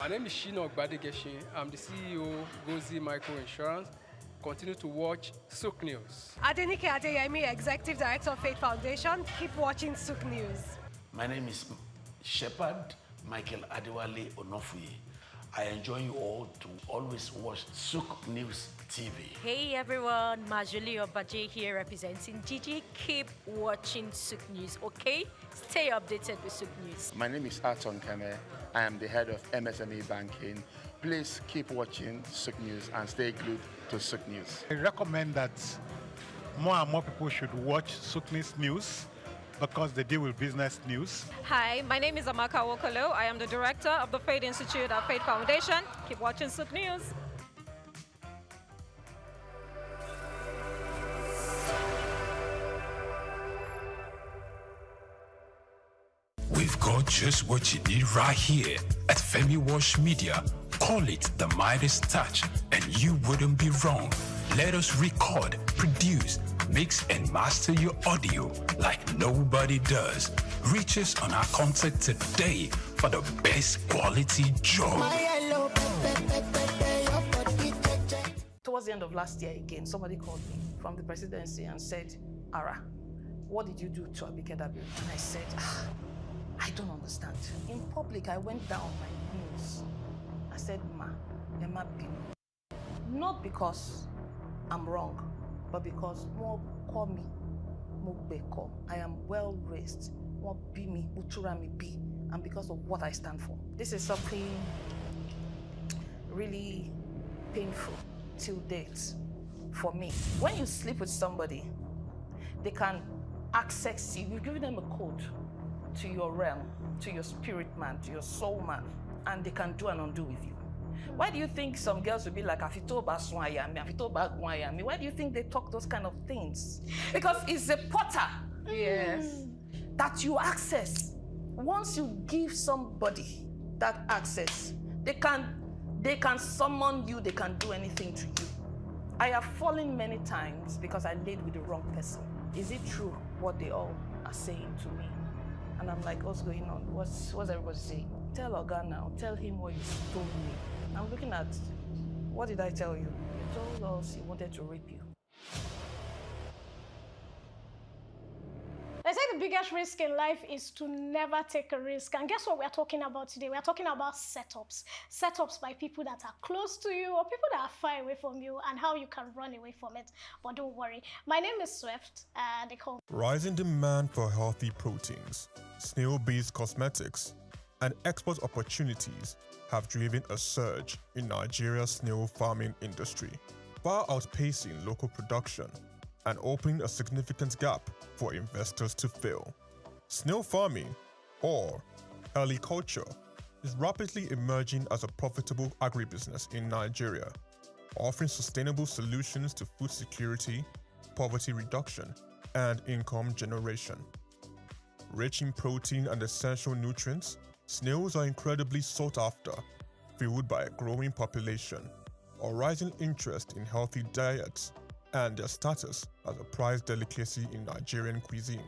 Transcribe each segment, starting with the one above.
My name is Shino Gbadegeshin. I'm the CEO Gozi Micro Insurance. Continue to watch SOUQ News. Adenike Adeyemi, Executive Director of Faith Foundation. Keep watching SOUQ News. My name is Shepherd Michael Adewale Onofuye. I enjoy you all to always watch SOUQ News TV. Hey everyone, Majuli Obaje here representing Gigi. Keep watching SOUQ News, okay? Stay updated with SOUQ News. My name is Aton Keme. I am the head of MSME banking. Please keep watching SOUQ News and stay glued to SOUQ News. I recommend that more and more people should watch SOUQ News because they deal with business news. Hi, my name is Amaka Wokolo. I am the director of the Faith Institute at Faith Foundation. Keep watching SOUQ News. We've got just what you need right here at Femi Wash Media. Call it the Midas touch and you wouldn't be wrong. Let us record, produce, mix and master your audio like nobody does. Reach us on our contact today for the best quality job. Towards the end of last year again, somebody called me from the presidency and said, Ara, what did you do to Abike Dabiri? And I said, I don't understand. In public, I went down on my knees. I said, Ma, Emma Bim. Not because I'm wrong, but because more call me, more beko. I am well raised. More be me, utura me be, and because of what I stand for. This is something really painful till date for me. When you sleep with somebody, they can access you. You've given them a code to your realm, to your spirit man, to your soul man, and they can do and undo with you. Why do you think some girls will be like, Afito Baswaya me, Afito Bagwaya me? Why do you think they talk those kind of things? Because it's a potter, yes, that you access. Once you give somebody that access, they can summon you, they can do anything to you. I have fallen many times because I laid with the wrong person. Is it true what they all are saying to me? And I'm like, what's going on? What's everybody saying? Tell Oga now, tell him what you told me. I'm looking at, what did I tell you? You told us he wanted to rape you. They say the biggest risk in life is to never take a risk. And guess what we're talking about today? We're talking about setups. Setups by people that are close to you or people that are far away from you and how you can run away from it. But don't worry. My name is Swift and they call me. Rising demand for healthy proteins, snail-based cosmetics, and export opportunities have driven a surge in Nigeria's snail farming industry, far outpacing local production and opening a significant gap for investors to fill. Snail farming, or heliculture, is rapidly emerging as a profitable agribusiness in Nigeria, offering sustainable solutions to food security, poverty reduction, and income generation. Rich in protein and essential nutrients, snails are incredibly sought after, fueled by a growing population, a rising interest in healthy diets, and their status as a prized delicacy in Nigerian cuisine.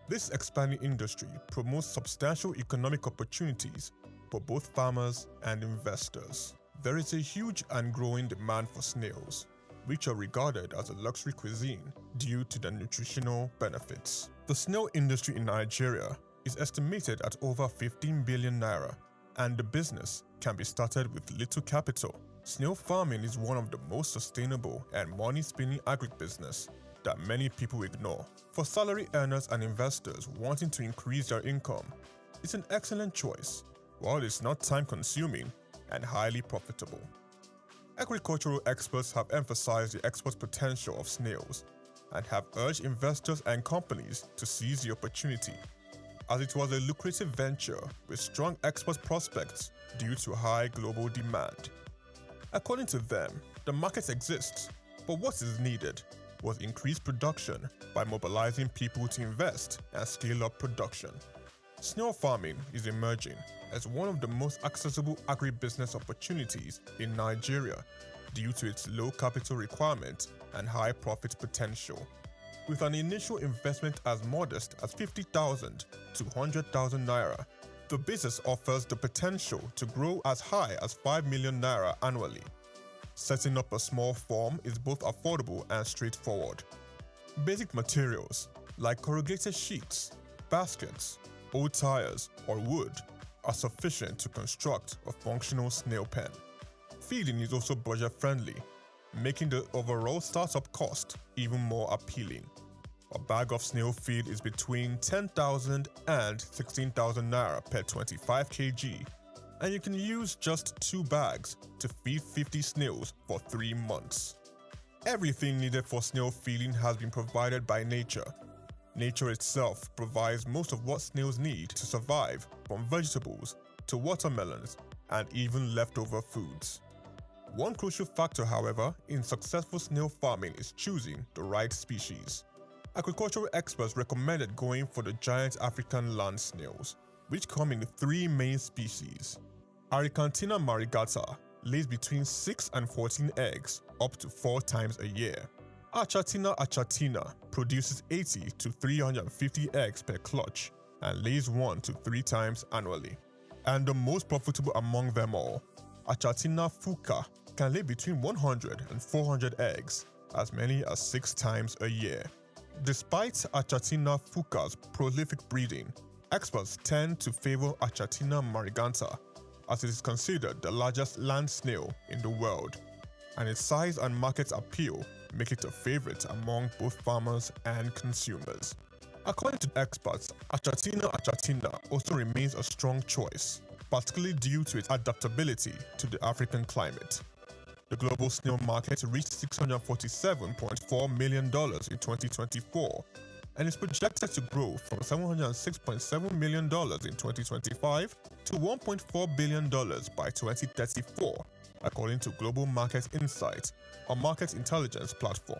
This expanding industry promotes substantial economic opportunities for both farmers and investors. There is a huge and growing demand for snails, which are regarded as a luxury cuisine due to their nutritional benefits. The snail industry in Nigeria is estimated at over 15 billion naira, and the business can be started with little capital. Snail farming is one of the most sustainable and money-spinning agribusiness that many people ignore. For salary earners and investors wanting to increase their income, it's an excellent choice, while it's not time-consuming and highly profitable. Agricultural experts have emphasized the export potential of snails and have urged investors and companies to seize the opportunity, as it was a lucrative venture with strong export prospects due to high global demand. According to them, the market exists, but what is needed was increased production by mobilizing people to invest and scale up production. Snail farming is emerging as one of the most accessible agribusiness opportunities in Nigeria due to its low capital requirement and high profit potential. With an initial investment as modest as 50,000 to 100,000 naira, The business offers the potential to grow as high as 5 million naira annually. Setting up a small farm is both affordable and straightforward. Basic materials like corrugated sheets, baskets, old tires, or wood are sufficient to construct a functional snail pen. Feeding is also budget-friendly, making the overall startup cost even more appealing. A bag of snail feed is between 10,000 and 16,000 naira per 25 kg, and you can use just 2 bags to feed 50 snails for 3 months. Everything needed for snail feeding has been provided by nature. Nature itself provides most of what snails need to survive, from vegetables to watermelons and even leftover foods. One crucial factor, however, in successful snail farming is choosing the right species. Agricultural experts recommended going for the giant African land snails, which come in 3 main species. Aricantina marigata lays between 6 and 14 eggs up to 4 times a year. Achatina achatina produces 80 to 350 eggs per clutch and lays 1 to 3 times annually. And the most profitable among them all, Achatina fuka, can lay between 100 and 400 eggs, as many as 6 times a year. Despite Achatina fuka's prolific breeding, experts tend to favor Achatina marigata, as it is considered the largest land snail in the world, and its size and market appeal make it a favorite among both farmers and consumers. According to experts, Achatina also remains a strong choice, particularly due to its adaptability to the African climate. The global snail market reached $647.4 million in 2024 and is projected to grow from $706.7 million in 2025 to $1.4 billion by 2034, according to Global Market Insights, a market intelligence platform.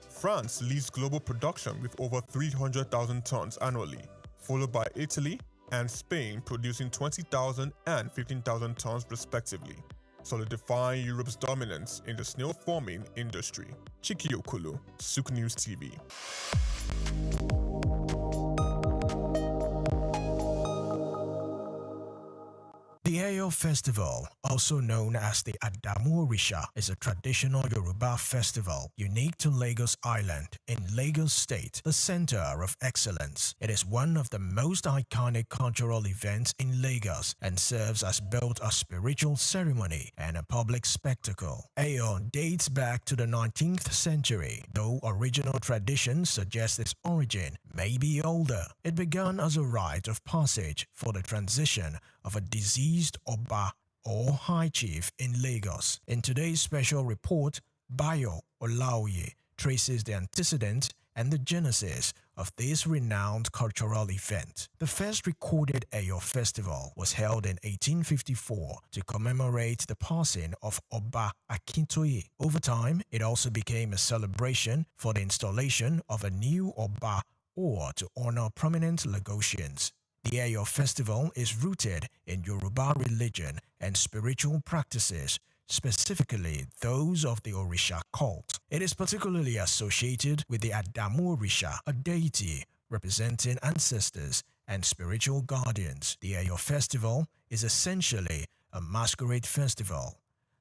France leads global production with over 300,000 tons annually, followed by Italy and Spain producing 20,000 and 15,000 tons respectively, solidifying Europe's dominance in the snail farming industry. Chiki Okulu, SOUQ News TV. The Eyo Festival, also known as the Adamu Orisha, is a traditional Yoruba festival unique to Lagos Island in Lagos State, the center of excellence. It is one of the most iconic cultural events in Lagos and serves as both a spiritual ceremony and a public spectacle. Eyo dates back to the 19th century, though original traditions suggest its origin may be older. It began as a rite of passage for the transition of a deceased Oba or High Chief in Lagos. In today's special report, Bayo Olaoye traces the antecedents and the genesis of this renowned cultural event. The first recorded Eyo festival was held in 1854 to commemorate the passing of Oba Akintoye. Over time, it also became a celebration for the installation of a new Oba or to honor prominent Lagosians. The Eyo festival is rooted in Yoruba religion and spiritual practices, specifically those of the Orisha cult. It is particularly associated with the Adamu Orisha, a deity representing ancestors and spiritual guardians. The Eyo festival is essentially a masquerade festival.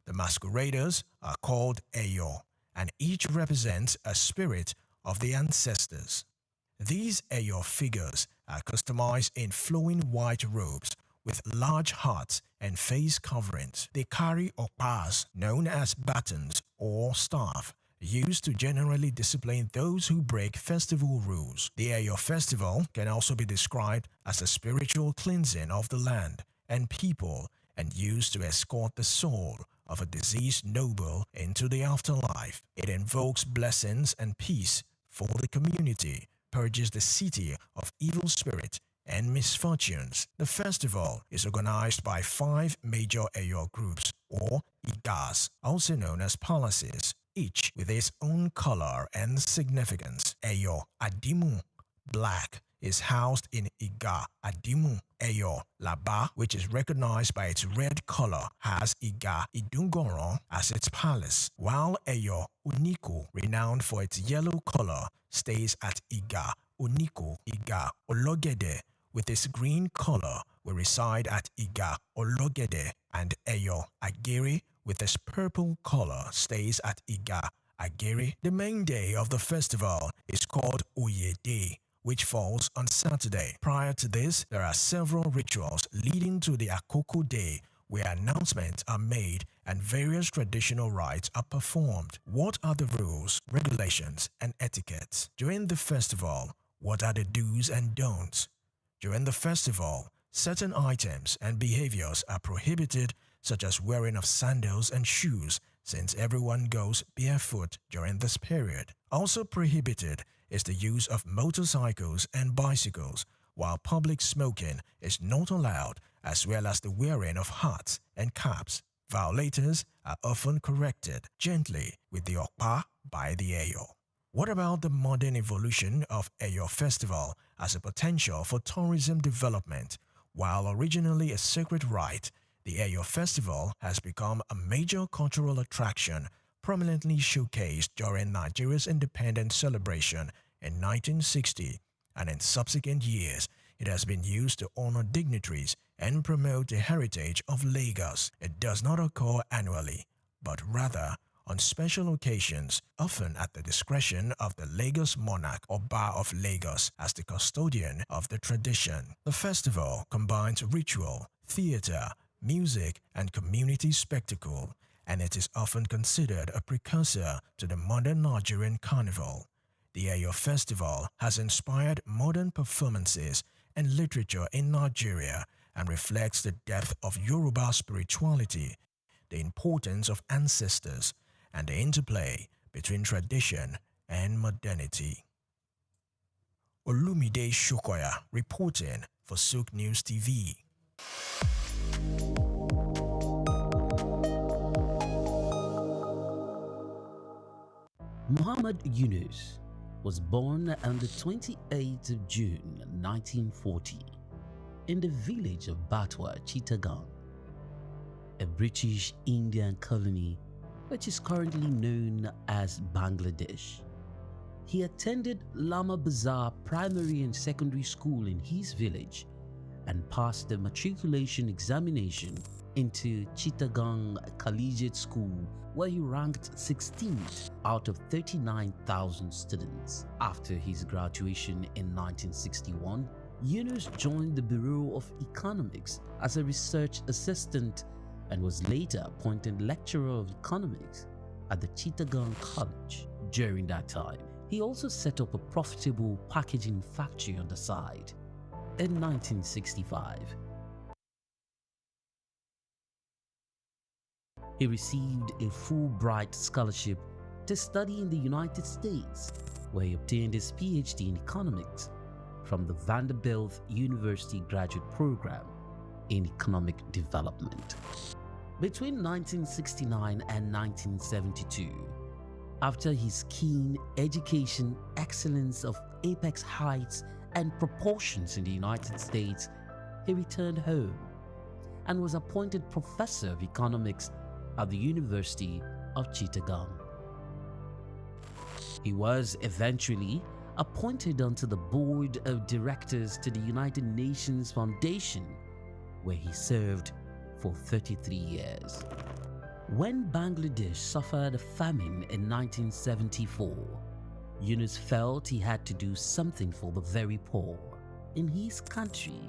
The masqueraders are called Eyo, and each represents a spirit of the ancestors. These Eyo figures are customized in flowing white robes with large hats and face coverings. They carry opas, known as batons or staff, used to generally discipline those who break festival rules. The Eyo festival can also be described as a spiritual cleansing of the land and people and used to escort the soul of a deceased noble into the afterlife. It invokes blessings and peace for the community, purges the city of evil spirit and misfortunes. The festival is organized by 5 major Eyo groups or Igas, also known as palaces, each with its own color and significance. Eyo Adimu, black, is housed in Iga Adimu. Eyo Laba, which is recognized by its red color, has Iga Idungoron as its palace, while Eyo Uniku, renowned for its yellow color, stays at Iga Uniku. Iga Ologede, with its green color, will reside at Iga Ologede, and Eyo Agere with his purple color stays at Iga Agere. The main day of the festival is called Oye Day, which falls on Saturday. Prior to this, there are several rituals leading to the Akoko Day, where announcements are made and various traditional rites are performed. What are the rules, regulations, and etiquettes? During the festival, what are the do's and don'ts? During the festival, certain items and behaviors are prohibited, such as wearing of sandals and shoes, since everyone goes barefoot during this period. Also prohibited is the use of motorcycles and bicycles, while public smoking is not allowed, as well as the wearing of hats and caps. Violators are often corrected gently with the okpa by the Eyo. What about the modern evolution of Eyo Festival as a potential for tourism development? While originally a sacred rite, the Eyo Festival has become a major cultural attraction, prominently showcased during Nigeria's independence celebration in 1960, and in subsequent years, it has been used to honor dignitaries and promote the heritage of Lagos. It does not occur annually, but rather on special occasions, often at the discretion of the Lagos monarch or Bar of Lagos as the custodian of the tradition. The festival combines ritual, theater, music, and community spectacle, and it is often considered a precursor to the modern Nigerian carnival. The Eyo Festival has inspired modern performances and literature in Nigeria and reflects the depth of Yoruba spirituality, the importance of ancestors, and the interplay between tradition and modernity. Olumide Shokoya reporting for SOUQ News TV. Muhammad Yunus was born on the 28th of June 1940 in the village of Batwa, Chittagong, a British Indian colony which is currently known as Bangladesh. He attended Lama Bazar Primary and Secondary School in his village and passed the matriculation examination into Chittagong Collegiate School, where he ranked 16th out of 39,000 students. After his graduation in 1961, Yunus joined the Bureau of Economics as a research assistant and was later appointed lecturer of economics at the Chittagong College. During that time, he also set up a profitable packaging factory on the side. In 1965, he received a Fulbright scholarship to study in the United States, where he obtained his PhD in economics from the Vanderbilt University Graduate Program in Economic Development. Between 1969 and 1972, after his keen education excellence of apex heights and proportions in the United States, he returned home and was appointed professor of economics at the University of Chittagong. He was eventually appointed onto the board of directors to the United Nations Foundation, where he served for 33 years. When Bangladesh suffered a famine in 1974, Yunus felt he had to do something for the very poor. In his country,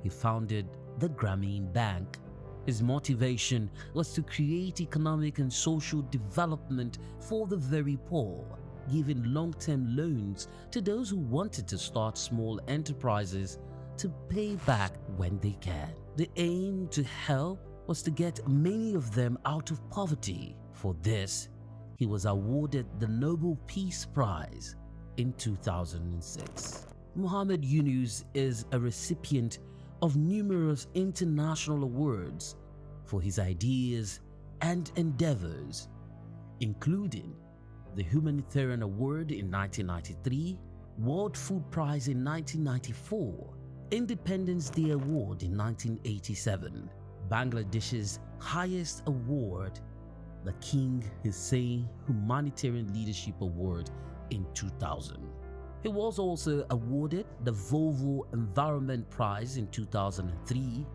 he founded the Grameen Bank. His motivation was to create economic and social development for the very poor, giving long-term loans to those who wanted to start small enterprises to pay back when they can. The aim to help was to get many of them out of poverty. For this, he was awarded the Nobel Peace Prize in 2006. Muhammad Yunus is a recipient of numerous international awards for his ideas and endeavors, including the Humanitarian Award in 1993, World Food Prize in 1994, Independence Day Award in 1987, Bangladesh's highest award, the King Hussein Humanitarian Leadership Award in 2000. He was also awarded the Volvo Environment Prize in 2003,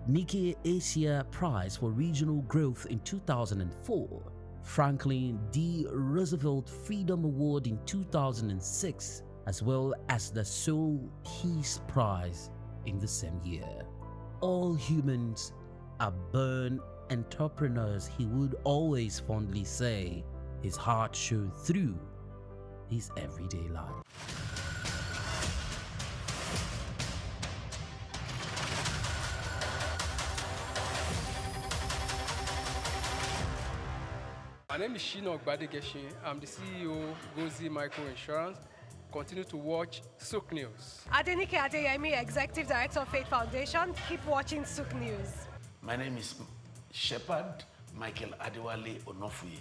Nikkei Asia Prize for Regional Growth in 2004, Franklin D. Roosevelt Freedom Award in 2006, as well as the SOUQ Peace Prize in the same year. All humans are born entrepreneurs, he would always fondly say. His heart showed through his everyday life. My name is Shino Ogbadegeshi. I'm the CEO Gozi Micro Insurance. Continue to watch SOUQ News. Adenike Adeyemi, Executive Director of Faith Foundation. Keep watching SOUQ News. My name is Shepherd Michael Adewale Onofuye.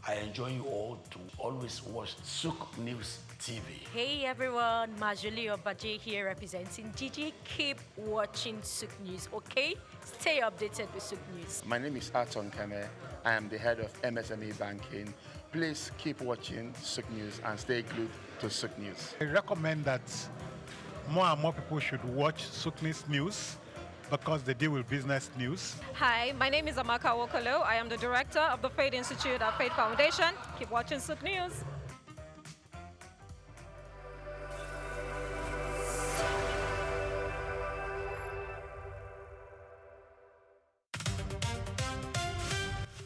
I enjoin you all to always watch SOUQ News TV. Hey everyone, Majuli Obaje here representing Gigi. Keep watching SOUQ News, okay? Stay updated with SOUQ News. My name is Aton Keme. I am the head of MSME banking. Please keep watching SOUQ News and stay glued to SOUQ News. I recommend that more and more people should watch SOUQ News because they deal with business news. Hi, my name is Amaka Wokolo. I am the director of the Faith Institute at Faith Foundation. Keep watching SOUQ News.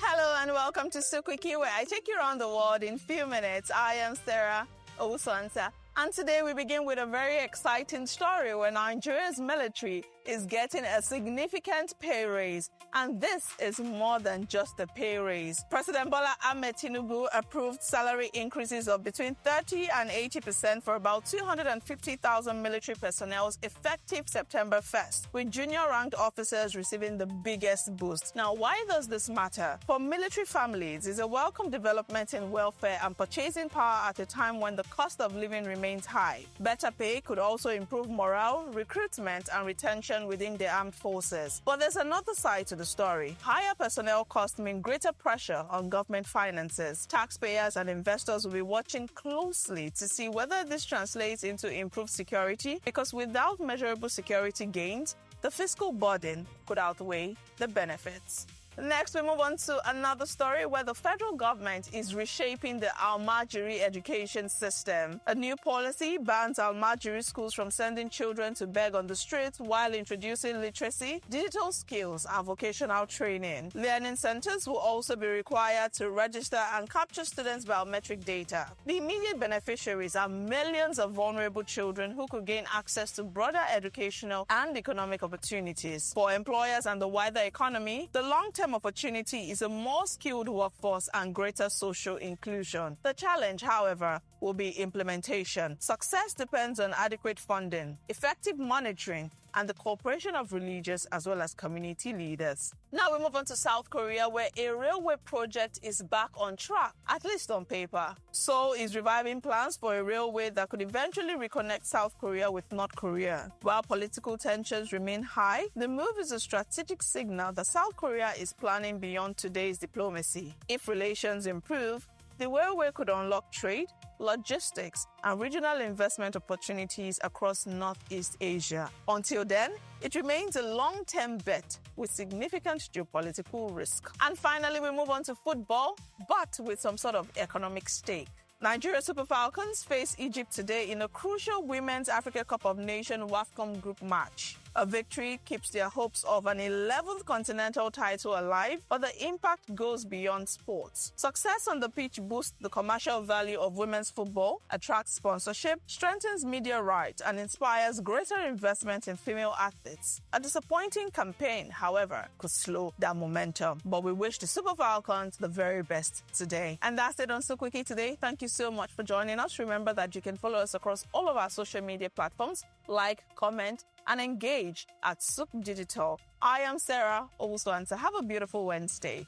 Hello and welcome to SOUQ Wiki, where I take you around the world in few minutes. I am Sarah Owusu-Ansah. And today we begin with a very exciting story where Nigeria's military is getting a significant pay raise. And this is more than just a pay raise. President Bola Ahmed Tinubu approved salary increases of between 30 and 80% for about 250,000 military personnel effective September 1st, with junior-ranked officers receiving the biggest boost. Now, why does this matter? For military families, it's a welcome development in welfare and purchasing power at a time when the cost of living remains high. Better pay could also improve morale, recruitment, and retention within the armed forces. But there's another side to the story. Higher personnel costs mean greater pressure on government finances. Taxpayers and investors will be watching closely to see whether this translates into improved security, because without measurable security gains, the fiscal burden could outweigh the benefits. Next, we move on to another story where the federal government is reshaping the Almajiri education system. A new policy bans Almajiri schools from sending children to beg on the streets while introducing literacy, digital skills, and vocational training. Learning centers will also be required to register and capture students' biometric data. The immediate beneficiaries are millions of vulnerable children who could gain access to broader educational and economic opportunities. For employers and the wider economy, the long-term opportunity is a more skilled workforce and greater social inclusion. The challenge, however, will be implementation. Success depends on adequate funding, effective monitoring, and the cooperation of religious as well as community leaders. Now we move on to South Korea, where a railway project is back on track, at least on paper. Seoul is reviving plans for a railway that could eventually reconnect South Korea with North Korea. While political tensions remain high, the move is a strategic signal that South Korea is planning beyond today's diplomacy. If relations improve, the railway could unlock trade, logistics, and regional investment opportunities across Northeast Asia. Until then, it remains a long-term bet with significant geopolitical risk. And finally, we move on to football, but with some sort of economic stake. Nigeria Super Falcons face Egypt today in a crucial Women's Africa Cup of Nations WAFCON group match. A victory keeps their hopes of an 11th continental title alive, but the impact goes beyond sports. Success on the pitch boosts the commercial value of women's football, attracts sponsorship, strengthens media rights, and inspires greater investment in female athletes. A disappointing campaign, however, could slow that momentum. But we wish the Super Falcons the very best today. And that's it on SOUQ Wiki today. Thank you so much for joining us. Remember that you can follow us across all of our social media platforms, like, comment, and engage at SOUQ Digital. I am Sarah Owusu-Ansah. Have a beautiful Wednesday.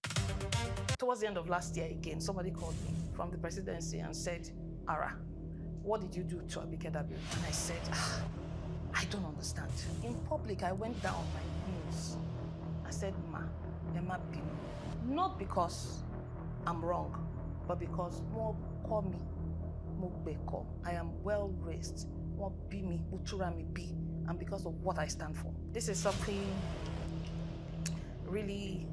Towards the end of last year again, somebody called me from the presidency and said, Ara, what did you do to Abike Dabiru? And I said, I don't understand. In public, I went down on my knees. I said, Ma, Emma Binu. Not because I'm wrong, but because more call me. Mugbeko. I am well raised. Won't be me, Utura me be, and because of what I stand for. This is something really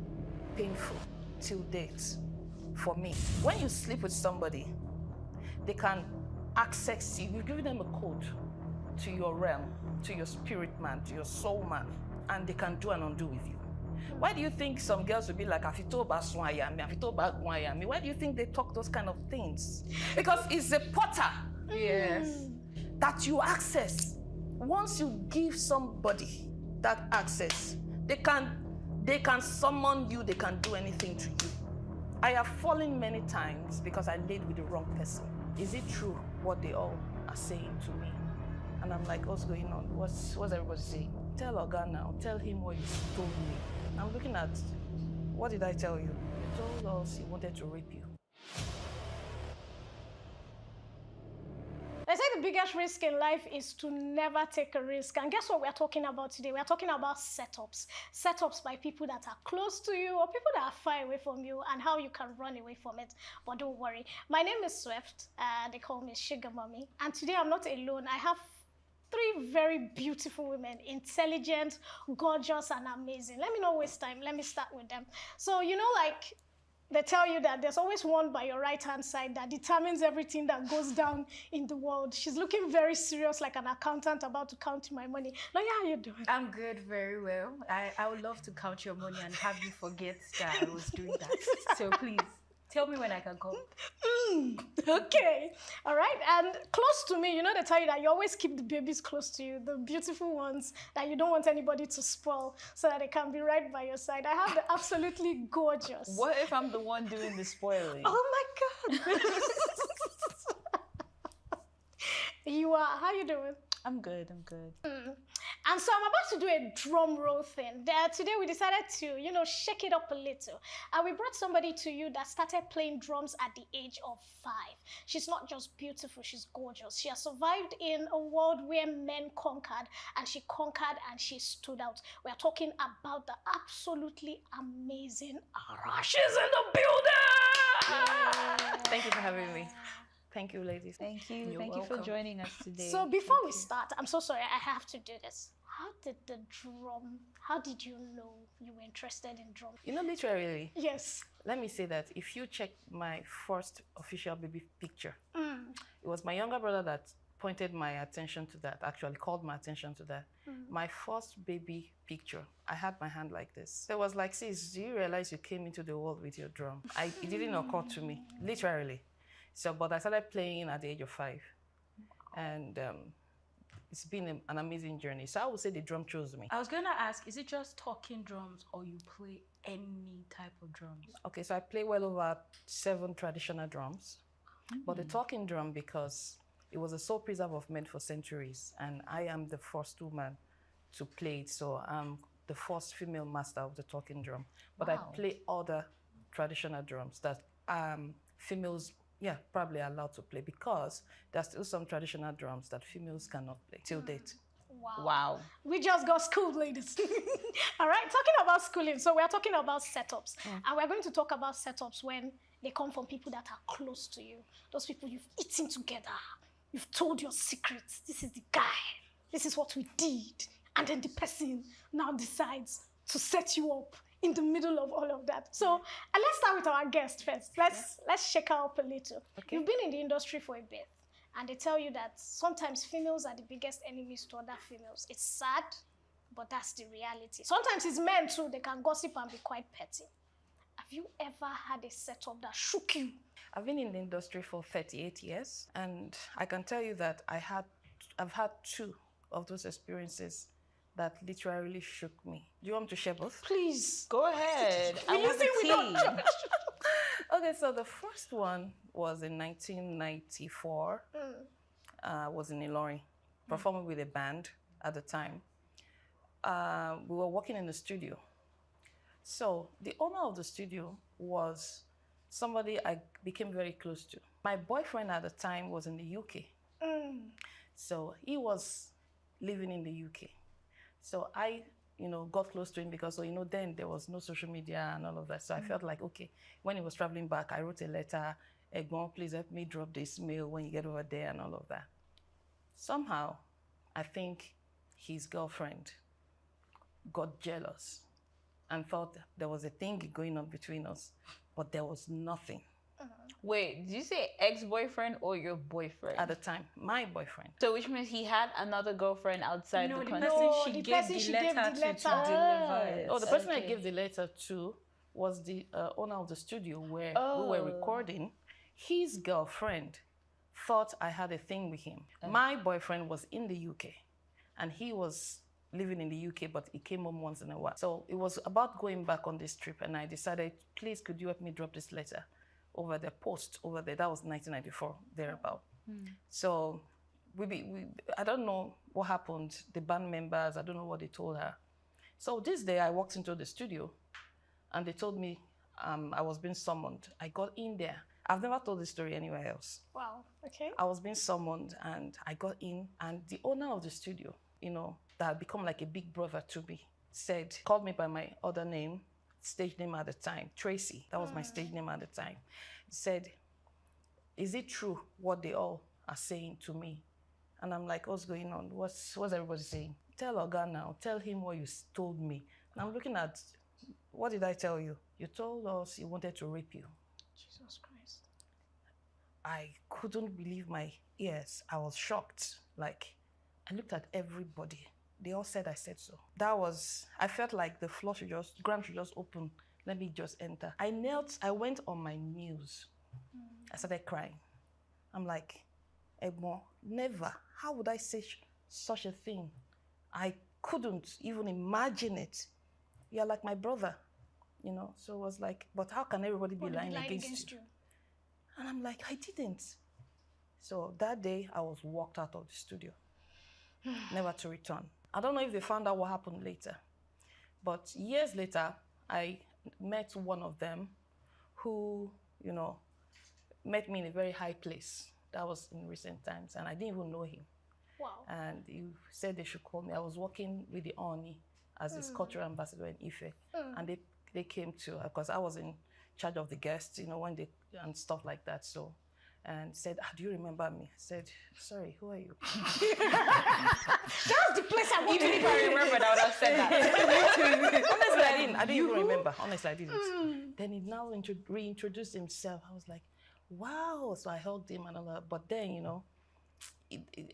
painful till date for me. When you sleep with somebody, they can access you. You're giving them a code to your realm, to your spirit man, to your soul man, and they can do and undo with you. Why do you think some girls will be like, Afitoba Swayami, Afitoba Gwayami? Why do you think they talk those kind of things? Because it's a potter. Yes. That you access. Once you give somebody that access, they can summon you, they can do anything to you. I have fallen many times because I laid with the wrong person. Is it true what they all are saying to me? And I'm like, what's going on? What's everybody saying? Tell Oga now, tell him what you told me. I'm looking at, what did I tell you? You told us he wanted to rape you. They say the biggest risk in life is to never take a risk. And guess what we're talking about today? We're talking about setups. Setups by people that are close to you or people that are far away from you and how you can run away from it. But don't worry. My name is Swift. They call me Sugar Mommy. And today I'm not alone. I have 3 very beautiful women, intelligent, gorgeous, and amazing. Let me not waste time. Let me start with them. So, you know, like, they tell you that there's always one by your right-hand side that determines everything that goes down in the world. She's looking very serious, like an accountant about to count my money. Now, how are you doing? I'm good, very well. I would love to count your money and have you forget that I was doing that. So please, tell me when I can come. Okay. All right. And close to me, you know, they tell you that you always keep the babies close to you, the beautiful ones that you don't want anybody to spoil so that they can be right by your side. I have the absolutely gorgeous. What if I'm the one doing the spoiling? Oh my God. You are. How you doing? I'm good. I'm good. And so I'm about to do a drum roll thing. Today we decided to, you know, shake it up a little. And we brought somebody to you that started playing drums at the age of 5. She's not just beautiful, she's gorgeous. She has survived in a world where men conquered, and she conquered and she stood out. We're talking about the absolutely amazing Ara. She's in the building! Thank you for having me. Thank you, ladies. Thank you. You're Thank welcome. you for joining us today. So before we start, I'm so sorry, I have to do this. How did you know you were interested in drum? You know, literally. Yes. Let me say that if you check my first official baby picture, it was my younger brother that pointed my attention to that, actually called my attention to that. My first baby picture, I had my hand like this. So it was like, sis, do you realize you came into the world with your drum? It didn't occur to me, literally. So, but I started playing at the age of 5. And it's been an amazing journey. So I would say the drum chose me. I was going to ask, is it just talking drums or you play any type of drums? Okay, so I play well over 7 traditional drums. But the talking drum, because it was a soul preserve of men for centuries, and I am the first woman to play it. So I'm the first female master of the talking drum. But I play other traditional drums that females probably allowed to play, because there's still some traditional drums that females cannot play till date. Wow. We just got schooled, ladies. All right, talking about schooling, so we're talking about setups. And we're going to talk about setups when they come from people that are close to you. Those people you've eaten together. You've told your secrets. This is the guy. This is what we did. And then the person now decides to set you up in the middle of all of that. So let's start with our guest first. Let's shake her up a little. Okay. You've been in the industry for a bit, and they tell you that sometimes females are the biggest enemies to other females. It's sad, but that's the reality. Sometimes it's men too. They can gossip and be quite petty. Have you ever had a setup that shook you? I've been in the industry for 38 years, and I can tell you that I've had 2 of those experiences that literally shook me. Do you want me to share both? Please. Go ahead. I want the tea. Okay, so the first one was in 1994. I was in Ilorin, performing with a band at the time. We were working in the studio. So the owner of the studio was somebody I became very close to. My boyfriend at the time was in the UK. So he was living in the UK. So I got close to him because, then there was no social media and all of that. So I felt like, okay, when he was traveling back, I wrote a letter, Egbon, please help me drop this mail when you get over there and all of that. Somehow, I think his girlfriend got jealous and thought there was a thing going on between us, but there was nothing. Wait, did you say ex-boyfriend or your boyfriend? At the time, my boyfriend. So which means he had another girlfriend outside the country? No, the person she gave the letter to deliver it. Oh, the person I gave the letter to was the owner of the studio where we were recording. His girlfriend thought I had a thing with him. My boyfriend was in the UK, and he was living in the UK, but he came home once in a while. So it was about going back on this trip, and I decided, please, could you help me drop this letter over the post over there? That was 1994, thereabout. So I don't know what happened. The band members, I don't know what they told her. So this day I walked into the studio and they told me I was being summoned. I got in there. I've never told this story anywhere else. Wow, okay. I was being summoned and I got in, and the owner of the studio, that had become like a big brother to me, called me by my other name, stage name at the time, Tracy. That was my stage name at the time. He said, is it true what they all are saying to me? And I'm like, what's going on? What's everybody saying? Tell Oga now. Tell him what you told me. And I'm looking at, what did I tell you? You told us you wanted to rape you. Jesus Christ. I couldn't believe my ears. I was shocked. Like, I looked at everybody. They all said I said so. I felt like the ground should just open. Let me just enter. I went on my knees. I started crying. I'm like, Egbon, never. How would I say such a thing? I couldn't even imagine it. You're like my brother, So it was like, but how can everybody be lying against you? And I'm like, I didn't. So that day, I was walked out of the studio, never to return. I don't know if they found out what happened later, but years later, I met one of them who, met me in a very high place. That was in recent times, and I didn't even know him. Wow. And he said they should call me. I was working with the Oni as his cultural ambassador in Ife, and they came to, because I was in charge of the guests, and stuff like that. So, and said, do you remember me? I said, sorry, who are you? That's the place I want to be. If I remembered, I would have said that. Honestly, I didn't even remember. Honestly, I didn't. Then he now reintroduced himself. I was like, wow. So I hugged him and all that. But then,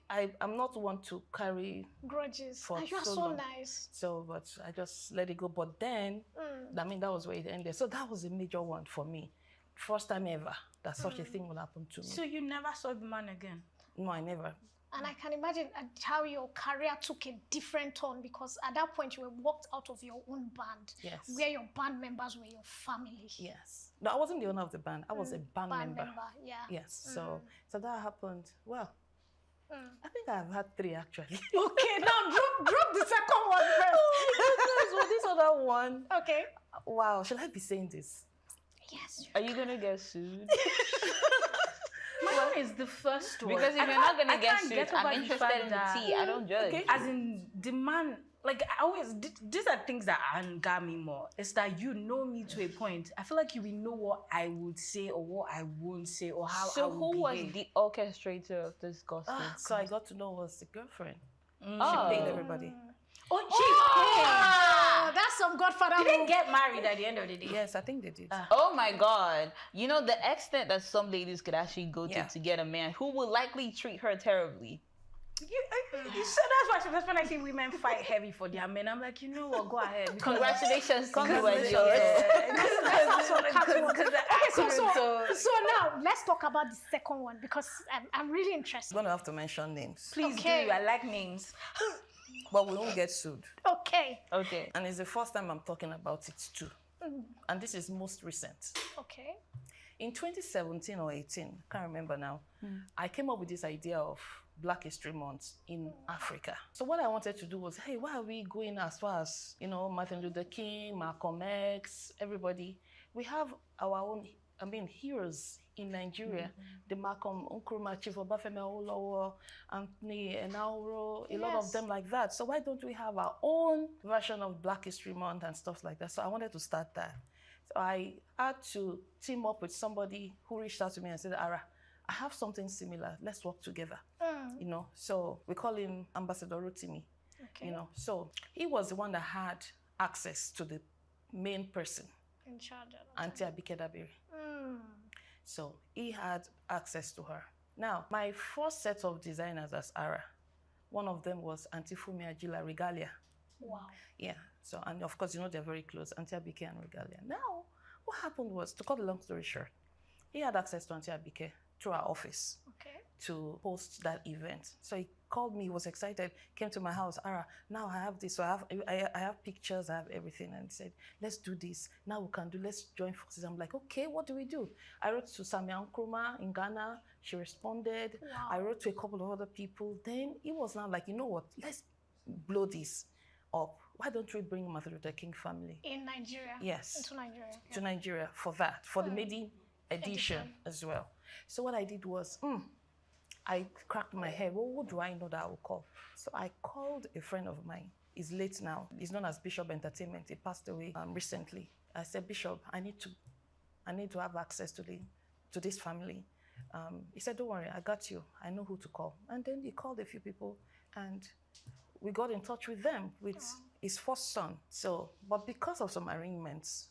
I'm not one to carry grudges. For you are so long. nice. So, but I just let it go. But then, that was where it ended. So that was a major one for me. First time ever that such a thing would happen to me. So you never saw the man again? No, I never. And I can imagine how your career took a different turn, because at that point you were walked out of your own band. Yes. Where your band members were your family. Yes. No, I wasn't the owner of the band. I was a band member. Yeah. Yes. So that happened. Well, I think I've had 3 actually. Okay, now drop the second one first. Oh, goodness, this other one. Okay. Wow, should I be saying this? Yes. Are you gonna get sued? Mine is the first one. Because if you're not gonna get sued, I'm interested in the tea. I don't judge. Okay. As in the man, like I always, these are things that anger me more. It's that you know me to a point. I feel like you will know what I would say or what I won't say or how I would behave. So who was the orchestrator of this gospel? So I got to know was the girlfriend. She paid everybody. Oh, she paid. That's some Godfather. Did they get married at the end of the day? Yes, I think they did. Oh my God. You know, the extent that some ladies could actually go to get a man who will likely treat her terribly. You said that's when I see women fight heavy for their men. I'm like, you know what, go ahead. Congratulations to you and yours. So now let's talk about the second one, because I'm really interested. I'm going to have to mention names. Please do. I like names. But we won't get sued. Okay. Okay. And it's the first time I'm talking about it too. And this is most recent. Okay. In 2017 or 18, can't remember now, I came up with this idea of Black History Month in Africa. So what I wanted to do was, hey, why are we going as far as, Martin Luther King, Malcolm X, everybody? We have our own heroes in Nigeria. The Malcolm Nkrumah, Chief Obafemi Awolowo, Anthony Enahoro, a lot of them like that. So why don't we have our own version of Black History Month and stuff like that? So I wanted to start that. So I had to team up with somebody who reached out to me and said, Ara, I have something similar. Let's work together. You know, so we call him Ambassador Rotimi. Okay. You know, so he was the one that had access to the main person, In charge of Auntie Abike Dabiri. So he had access to her. Now, my first set of designers as Ara, one of them was Auntie Fumi Ajila Regalia. Wow. Yeah. So, and of course, you know, they're very close, Auntie Abike and Regalia. Now, what happened was, to cut the long story short, he had access to Auntie Abike through our office to host that event. So he called me, he was excited, came to my house, Ara, now I have this, so I have pictures, I have everything, and he said, let's do this. Now we can do, let's join forces. I'm like, okay, what do we do? I wrote to Samia Nkrumah in Ghana, she responded. Wow. I wrote to a couple of other people. Then he was now like, you know what, let's blow this up. Why don't we bring Martin Luther King family? In Nigeria? Yes. Into Nigeria. To Nigeria for that, for the maiden edition as well. So what I did was, I cracked my head. Well, who do I know that I will call? So I called a friend of mine. He's late now. He's known as Bishop Entertainment. He passed away recently. I said, Bishop, I need to have access to this family. He said, don't worry, I got you. I know who to call. And then he called a few people, and we got in touch with them, with his first son. So, but because of some arrangements,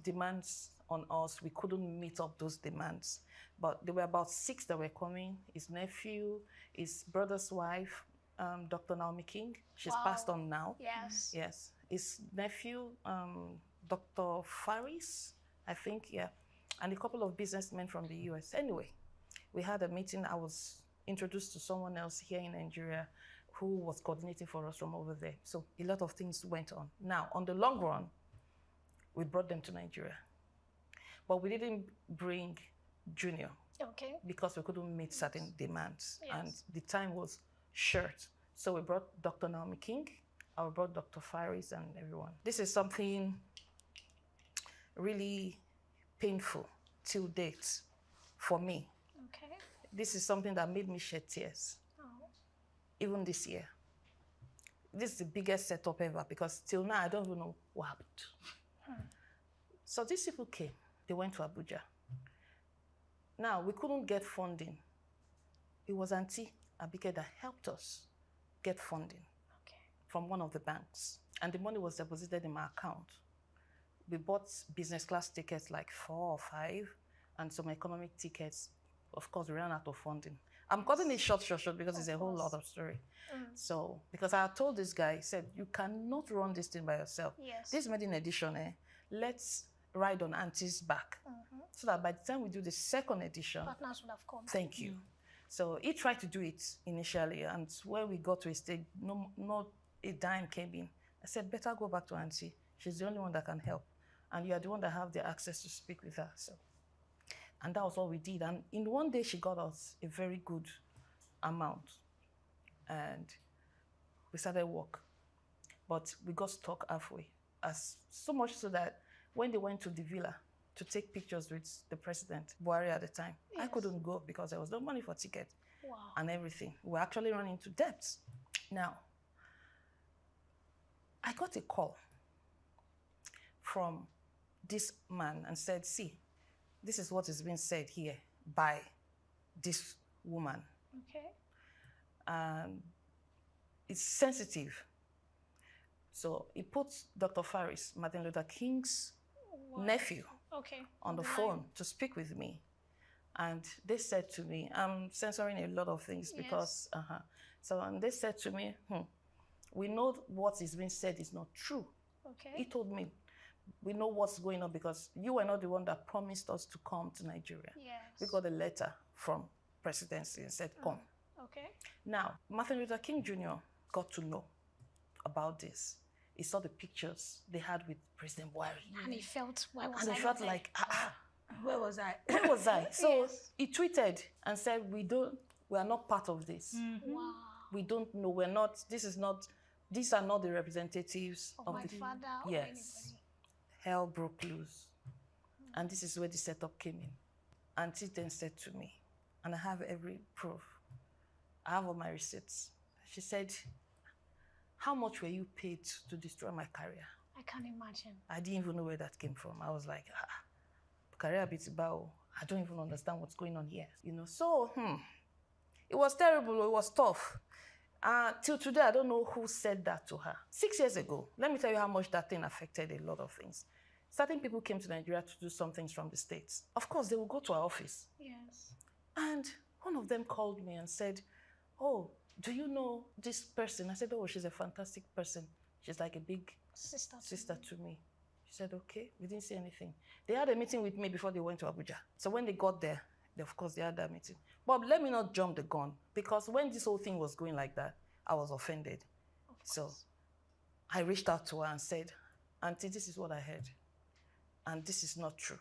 demands on us, we couldn't meet up those demands. But there were about 6 that were coming. His nephew, his brother's wife, Dr. Naomi King. She's passed on now. Yes. Yes. His nephew, Dr. Faris, I think, yeah. And a couple of businessmen from the US. Anyway, we had a meeting. I was introduced to someone else here in Nigeria who was coordinating for us from over there. So a lot of things went on. Now, on the long run, we brought them to Nigeria. But we didn't bring Junior because we couldn't meet certain demands. Yes. And the time was short. So we brought Dr. Naomi King, I brought Dr. Faris and everyone. This is something really painful till date for me. Okay. This is something that made me shed tears. Even this year. This is the biggest setup ever because till now I don't even know what happened. So these people came, they went to Abuja. Now we couldn't get funding. It was Auntie Abike that helped us get funding from one of the banks. And the money was deposited in my account. We bought business class tickets, like 4 or 5, and some economic tickets. Of course, we ran out of funding. I'm cutting it short because it's a whole lot of story. So, because I told this guy, he said, you cannot run this thing by yourself. Yes. This maiden edition, let's ride on Auntie's back. So that by the time we do the second edition, partners would have come. Thank you. So he tried to do it initially, and when we got to a stage, not a dime came in. I said, better go back to Auntie. She's the only one that can help. And you are the one that have the access to speak with her. So, and that was all we did. And in one day, she got us a very good amount. And we started work. But we got stuck halfway. So much so that when they went to the villa to take pictures with the president, Buhari at the time, I couldn't go because there was no money for ticket and everything. We were actually running into debts. Now, I got a call from this man and said, see, this is what is being said here by this woman. Okay. It's sensitive. So he put Dr. Faris, Martin Luther King's nephew, on the phone to speak with me. And they said to me, I'm censoring a lot of things because, and they said to me, we know what is being said is not true. Okay. He told me, we know what's going on because you were not the one that promised us to come to Nigeria. Yes. We got a letter from presidency and said, come. Okay. Now, Martin Luther King Jr. got to know about this. He saw the pictures they had with President Buhari. And he felt, why was I? And he felt like, where was I? Where was I? So he tweeted and said, we are not part of this. Wow. We don't know, these are not the representatives of my father or yes. anybody. Hell broke loose. And this is where the setup came in. Auntie then said to me, and I have every proof, I have all my receipts. She said, how much were you paid to destroy my career? I can't imagine. I didn't even know where that came from. I was like, career bit about, I don't even understand what's going on here. You know, so, it was terrible, it was tough. Till today, I don't know who said that to her. 6 years ago, let me tell you how much that thing affected a lot of things. Certain people came to Nigeria to do some things from the States. Of course, they will go to our office. Yes. And one of them called me and said, oh, do you know this person? I said, oh, she's a fantastic person. She's like a big sister to me. She said, okay, we didn't say anything. They had a meeting with me before they went to Abuja. So when they got there, of course, they had that meeting. But let me not jump the gun, because when this whole thing was going like that, I was offended. So I reached out to her and said, Auntie, this is what I heard. And this is not true.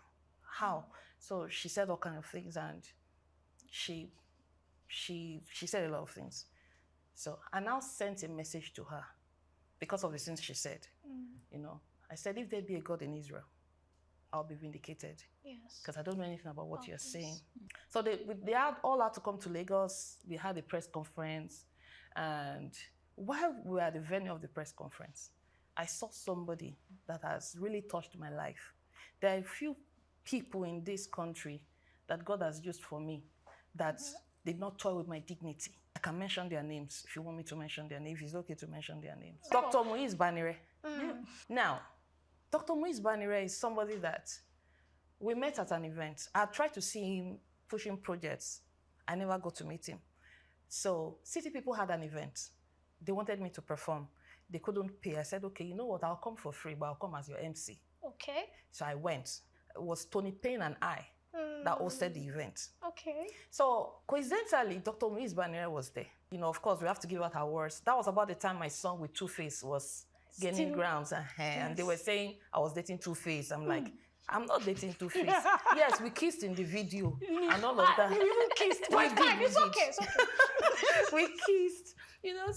How? So she said all kinds of things, and she said a lot of things. So I now sent a message to her because of the things she said. You know, I said, if there be a God in Israel, I'll be vindicated. Yes. Because I don't know anything about what you're saying. So they all had to come to Lagos. We had a press conference. And while we were at the venue of the press conference, I saw somebody that has really touched my life. There are a few people in this country that God has used for me that did not toy with my dignity. I can mention their names if you want me to mention their names. If it's okay to mention their names. Dr. Muiz Banire. Now, Dr. Muiz Banire is somebody that we met at an event. I tried to see him pushing projects. I never got to meet him. So city people had an event. They wanted me to perform. They couldn't pay. I said, okay, you know what? I'll come for free, but I'll come as your MC. Okay. So I went. It was Tony Payne and I that hosted the event. Okay. So coincidentally, Dr. Muiz Banire was there. You know, of course, we have to give out awards. That was about the time my song with Two-Face was gaining grounds. And they were saying I was dating Two-Face. I'm like, I'm not dating Two-Face. Yes, we kissed in the video and all of that. We even kissed. It's okay. It's okay. We kissed, you know,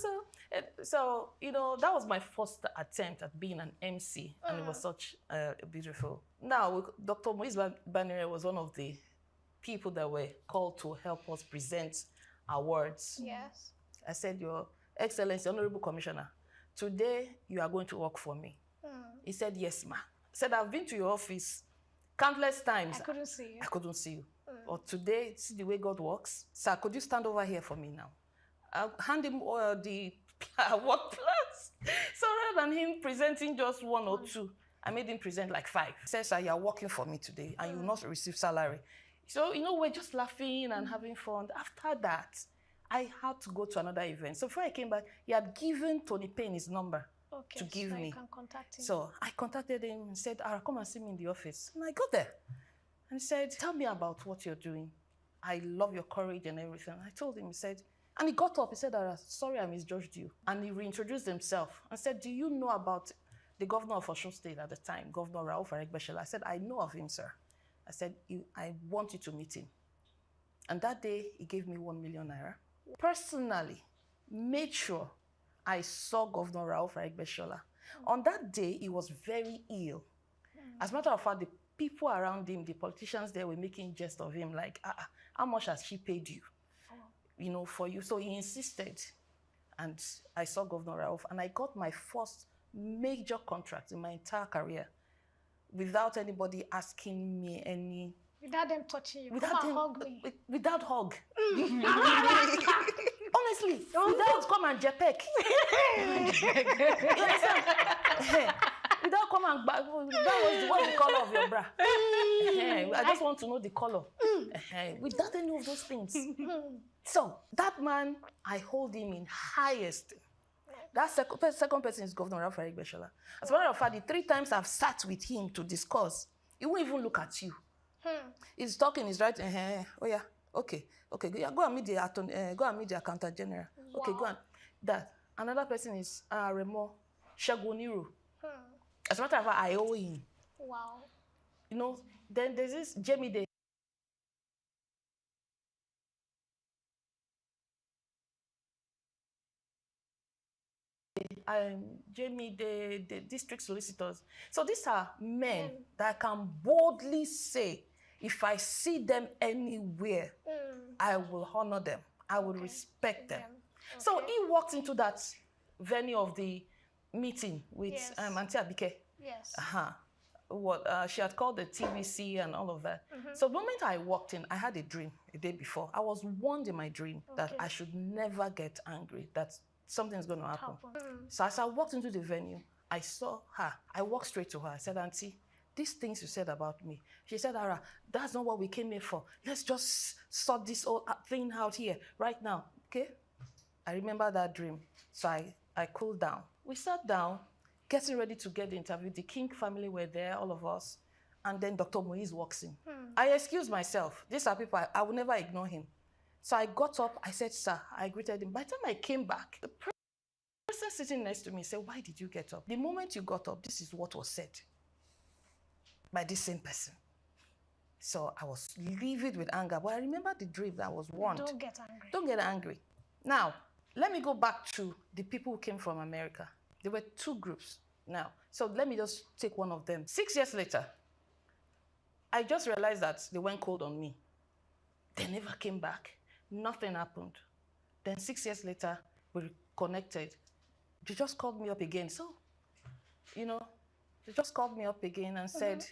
so, you know, that was my first attempt at being an MC, and it was such beautiful. Now, Dr. Muiz Banire was one of the people that were called to help us present awards. Yes. I said, Your Excellency, Honorable Commissioner, today you are going to work for me. He said, yes, ma. I said, I've been to your office countless times. I couldn't see you. I couldn't see you. But today, see the way God works. Sir, could you stand over here for me now? I'll hand him the work plans. So rather than him presenting just one or two, I made him present like 5. He said, sir, you're working for me today and you will not receive salary. So, you know, we're just laughing and having fun. After that, I had to go to another event. So before I came back, he had given Tony Payne his number to give me. You can contact him. So I contacted him and said, come and see me in the office. And I got there and he said, tell me about what you're doing. I love your courage and everything. I told him, he said, and he got up, he said, sorry, I misjudged you. And he reintroduced himself and said, do you know about the governor of Osun State at the time, Governor Rauf Aregbesola? I said, I know of him, sir. I said, I want you to meet him. And that day, he gave me 1 million naira. Personally, made sure I saw Governor Rauf Aregbesola. On that day, he was very ill. As a matter of fact, the people around him, the politicians there were making jest of him, like, how much has she paid you? You know, for you. So he insisted. And I saw Governor Rauf, and I got my first major contract in my entire career without anybody asking me any... Without them touching you. Without them hug me. Without hug. Honestly, without come and jepek. You understand? Without come and... What's the color of your bra? I just want to know the color. Without any of those things. So, that man, I hold him in highest. That second person is Governor Rauf Aregbesola. As a matter of fact, the 3 times I've sat with him to discuss, he won't even look at you. He's talking, he's right. Oh yeah, okay. Yeah, go and meet the accountant general. Wow. Okay, go and that. Another person is Remo Shagoniru. As a matter of fact, I owe him. Wow. You know, then there's this Jamie Day. Jamie, the district solicitors. So these are men that can boldly say, if I see them anywhere, I will honor them. I will respect them. Okay. So he walked into that venue of the meeting with Auntie Abike. Yes. She had called the TVC and all of that. So the moment I walked in, I had a dream a day before. I was warned in my dream that I should never get angry, that something's going to happen. So as I walked into the venue, I saw her. I walked straight to her. I said, Auntie, these things you said about me. She said, Ara, that's not what we came here for. Let's just sort this whole thing out here right now, okay? I remember that dream. So I cooled down. We sat down, getting ready to get the interview. The King family were there, all of us. And then Dr. Moise walks in. I excused myself. These are people, I will never ignore him. So I got up, I said, sir, I greeted him. By the time I came back, the person sitting next to me said, why did you get up? The moment you got up, this is what was said by this same person. So I was livid with anger, but I remember the dream that I was warned. Don't get angry. Don't get angry. Now, let me go back to the people who came from America. There were two groups now. So let me just take one of them. 6 years later, I just realized that they went cold on me. They never came back. Nothing happened. Then 6 years later, we connected. They just called me up again. So, they just called me up again and said,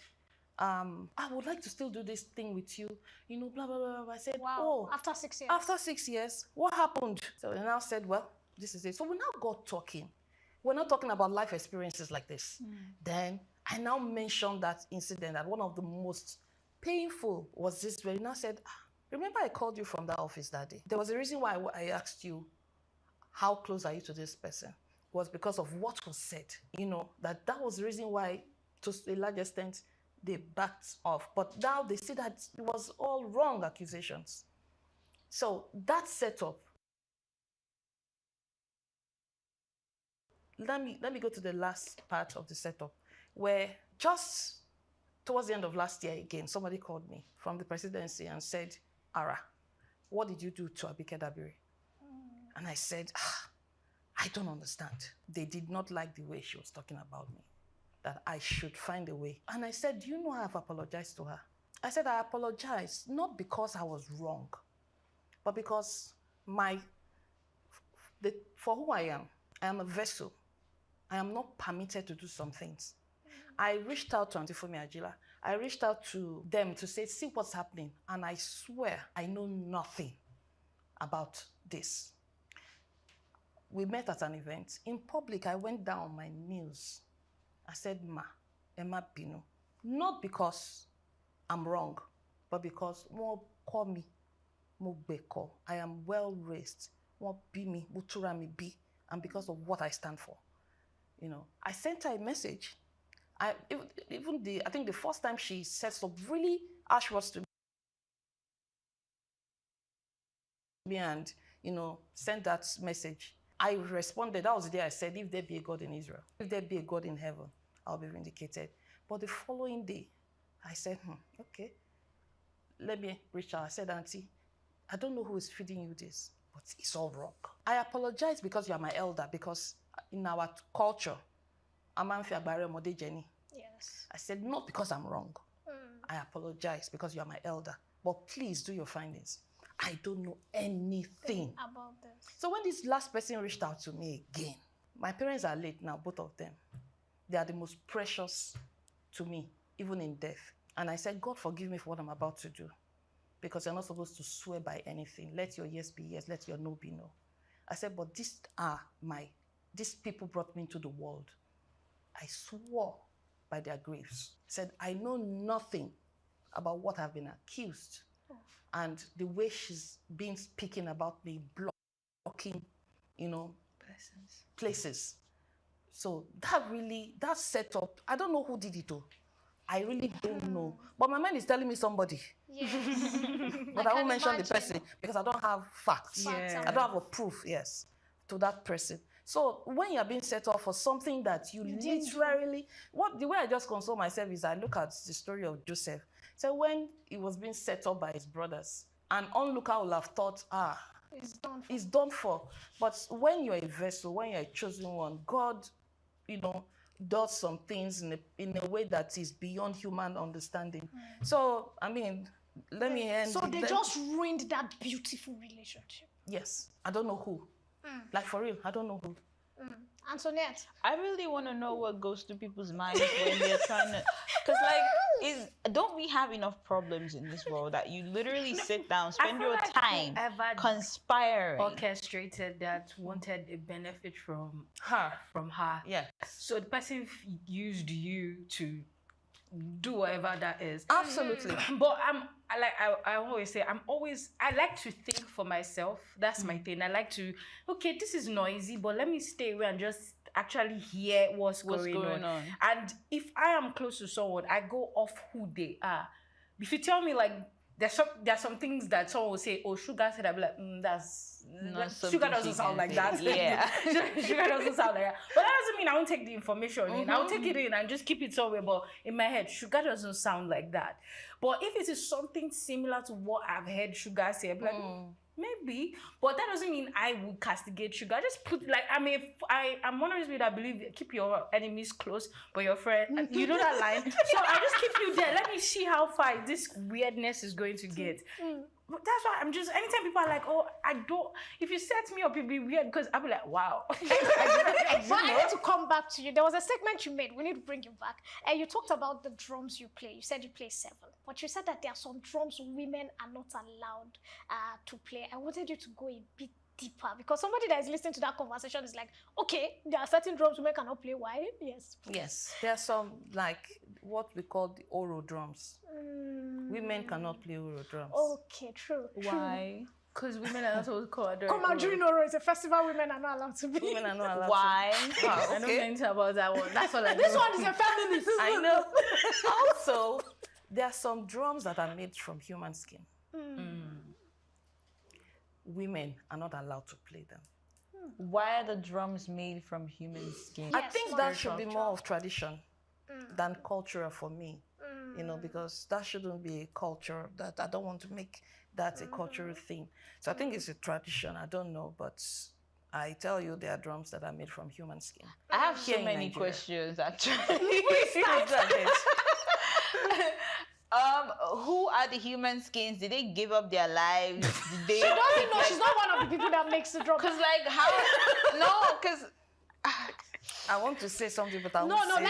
I would like to still do this thing with you, blah, blah, blah, blah. I said, wow. Oh. After 6 years? After 6 years, what happened? So they now said, well, this is it. So we now got talking. We're not talking about life experiences like this. Then I now mentioned that incident, that one of the most painful was this, where he now said, remember I called you from that office that day? There was a reason why I asked you, how close are you to this person? It was because of what was said. That was the reason why, to a large extent, they backed off. But now they see that it was all wrong accusations. So that setup, let me go to the last part of the setup, where just towards the end of last year again, somebody called me from the presidency and said, Ara, what did you do to Abike Dabiri? And I said, I don't understand. They did not like the way she was talking about me, that I should find a way. And I said, do you know I've apologized to her? I said, I apologized, not because I was wrong, but because for who I am a vessel. I am not permitted to do some things. I reached out to Auntie Fumi Ajila. I reached out to them to say, see what's happening. And I swear I know nothing about this. We met at an event. In public, I went down on my knees. I said, Ma, Emma Pino. Not because I'm wrong, but because more call me, more beko. I am well raised. More be me, mutura me be, and because of what I stand for. I sent her a message. I think the first time she said some really harsh words to me and, sent that message. I responded. That was the day I said, if there be a God in Israel, if there be a God in heaven, I'll be vindicated. But the following day, I said, okay, let me reach out. I said, Auntie, I don't know who is feeding you this, but it's all wrong. I apologize because you are my elder, because in our culture, yes. I said, not because I'm wrong. I apologize because you are my elder, but please do your findings. I don't know anything about this. So when this last person reached out to me again, my parents are late now, both of them. They are the most precious to me, even in death. And I said, God, forgive me for what I'm about to do, because you're not supposed to swear by anything. Let your yes be yes, let your no be no. I said, but these people brought me into the world. I swore by their graves. I said, I know nothing about what I've been accused. And the way she's been speaking about me, blocking, places. So that setup, I don't know who did it though. I really don't know. But my mind is telling me somebody. Yes. But I won't mention the person because I don't have facts. I don't have a proof, to that person. So when you're being set off for something that you literally, the way I just console myself is I look at the story of Joseph. So when he was being set up by his brothers, an onlooker will have thought, It's done for. But when you're a vessel, when you're a chosen one, God, does some things in a way that is beyond human understanding. So, I mean, let me end. So they just ruined that beautiful relationship. Yes. I don't know who. Like, for real, I don't know who. Antoinette. I really want to know what goes through people's minds when they're trying to, because don't we have enough problems in this world that you literally sit down, spend your time conspiring, orchestrated that wanted a benefit from her. Yeah. So the person used you to do whatever that is. Absolutely. But I always say, I like to think for myself. That's my thing. I like to, okay, this is noisy, but let me stay away and just actually hear what's going on. And if I am close to someone, I go off who they are. If you tell me, like, there's some things that someone will say, oh, Sugar said, I'll be like, Sugar doesn't sound like that. Yeah. Sugar doesn't sound like that. But that doesn't mean I won't take the information in. I'll take it in and just keep it somewhere. But in my head, Sugar doesn't sound like that. But if it is something similar to what I've heard Sugar say, I'll be like, maybe. But that doesn't mean I will castigate Sugar. I just put, like, I'm one of those people that believe keep your enemies close, but your friend, you know that line? So I just keep you there. Let me see how far this weirdness is going to get. That's why anytime people are like, oh, if you set me up, it'd be weird, because I'll be like, wow. But I need to come back to you. There was a segment you made. We need to bring you back. And you talked about the drums you play. You said you play 7. But you said that there are some drums women are not allowed to play. I wanted you to go a bit deeper, because somebody that is listening to that conversation is like, okay, there are certain drums women cannot play. Why? Yes. Yes. There are some, like, what we call the oro drums. Women cannot play oro drums. Okay, true. Why? Because women are not supposed to come out Come out during Oro. It's a festival women are not allowed to be. Women are not allowed Why? to. Wow, I don't know anything about that one. That's all I know. This one is a feminist. I know. Also, there are some drums that are made from human skin. Women are not allowed to play them. Why are the drums made from human skin? I think that should be more of tradition than cultural for me. Because that shouldn't be a culture. That I don't want to make that a cultural thing. So I think it's a tradition. I don't know, but I tell you, there are drums that are made from human skin. I have so many questions, actually. Who are the human skins? Did they give up their lives? She doesn't know. She's not one of the people that makes the drum. Because, like, how? No, because I want to say something, but I No, won't say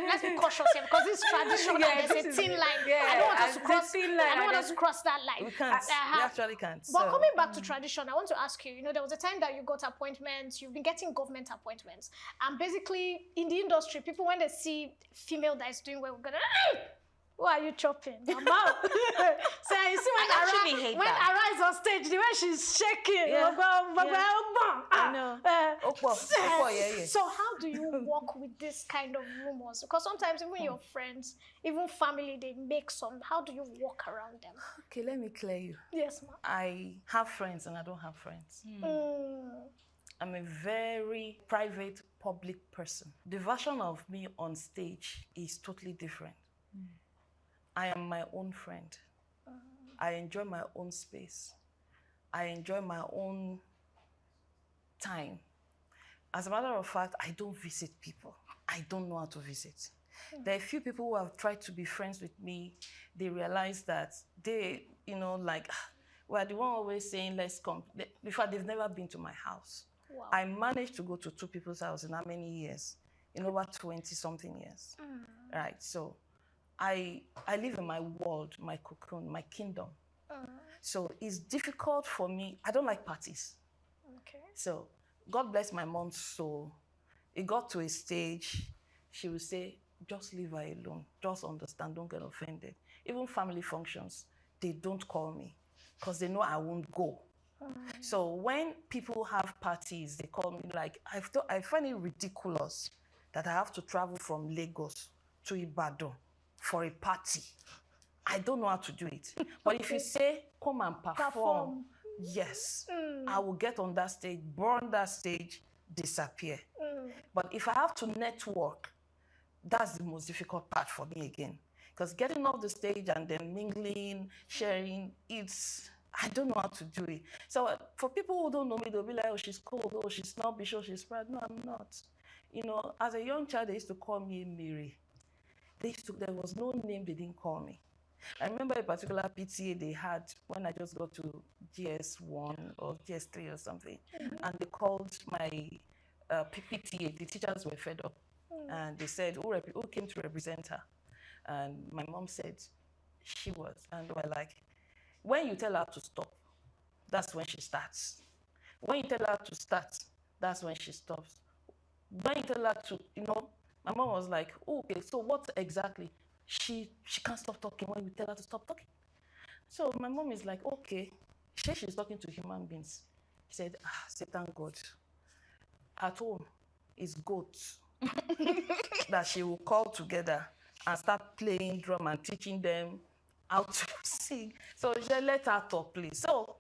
let's be cautious here, because it's traditional. There's a thin line. I don't want us to cross. I don't want us to cross that line. We can't. We actually can't. But coming back to tradition, I want to ask you. There was a time that you got appointments. You've been getting government appointments, and basically in the industry, people, when they see female that is doing well, we're gonna. Who are you chopping? Mama. So you see when Ara is on stage, the way she's shaking. Yeah. I know. So how do you work with this kind of rumors? Because sometimes even your friends, even family, they make some. How do you walk around them? Okay, let me clear you. Yes, ma'am. I have friends and I don't have friends. I'm a very private, public person. The version of me on stage is totally different. I am my own friend. I enjoy my own space. I enjoy my own time. As a matter of fact, I don't visit people. I don't know how to visit. There are a few people who have tried to be friends with me. They realize that they, we're the one always saying, let's come. In fact, they've never been to my house. Wow. I managed to go to 2 people's house in how many years? In over 20-something years. Right, so I live in my world, my cocoon, my kingdom. So it's difficult for me. I don't like parties. Okay. So God bless my mom's soul. It got to a stage, she would say, just leave her alone. Just understand, don't get offended. Even family functions, they don't call me because they know I won't go. So when people have parties, they call me. Like, I find it ridiculous that I have to travel from Lagos to Ibadan for a party. I don't know how to do it. But if you say, come and perform. Yes, I will get on that stage, burn that stage, disappear. But if I have to network, that's the most difficult part for me again. Because getting off the stage and then mingling, sharing, I don't know how to do it. So for people who don't know me, they'll be like, oh, she's cold, oh, she's snobbish, oh, she's proud. No, I'm not. You know, as a young child, they used to call me Mary. There was no name they didn't call me. I remember a particular PTA they had when I just got to GS1 or GS3 or something. And they called my PTA. The teachers were fed up. And they said, who came to represent her? And my mom said, she was. And they were like, when you tell her to stop, that's when she starts. When you tell her to start, that's when she stops. When you tell her to, you know, my mom was like, oh, okay, so what exactly? She can't stop talking when you tell her to stop talking. So my mom is like, okay, she's talking to human beings. She said, say thank God. At home, it's goats that she will call together and start playing drum and teaching them how to sing. So she said, let her talk, please. So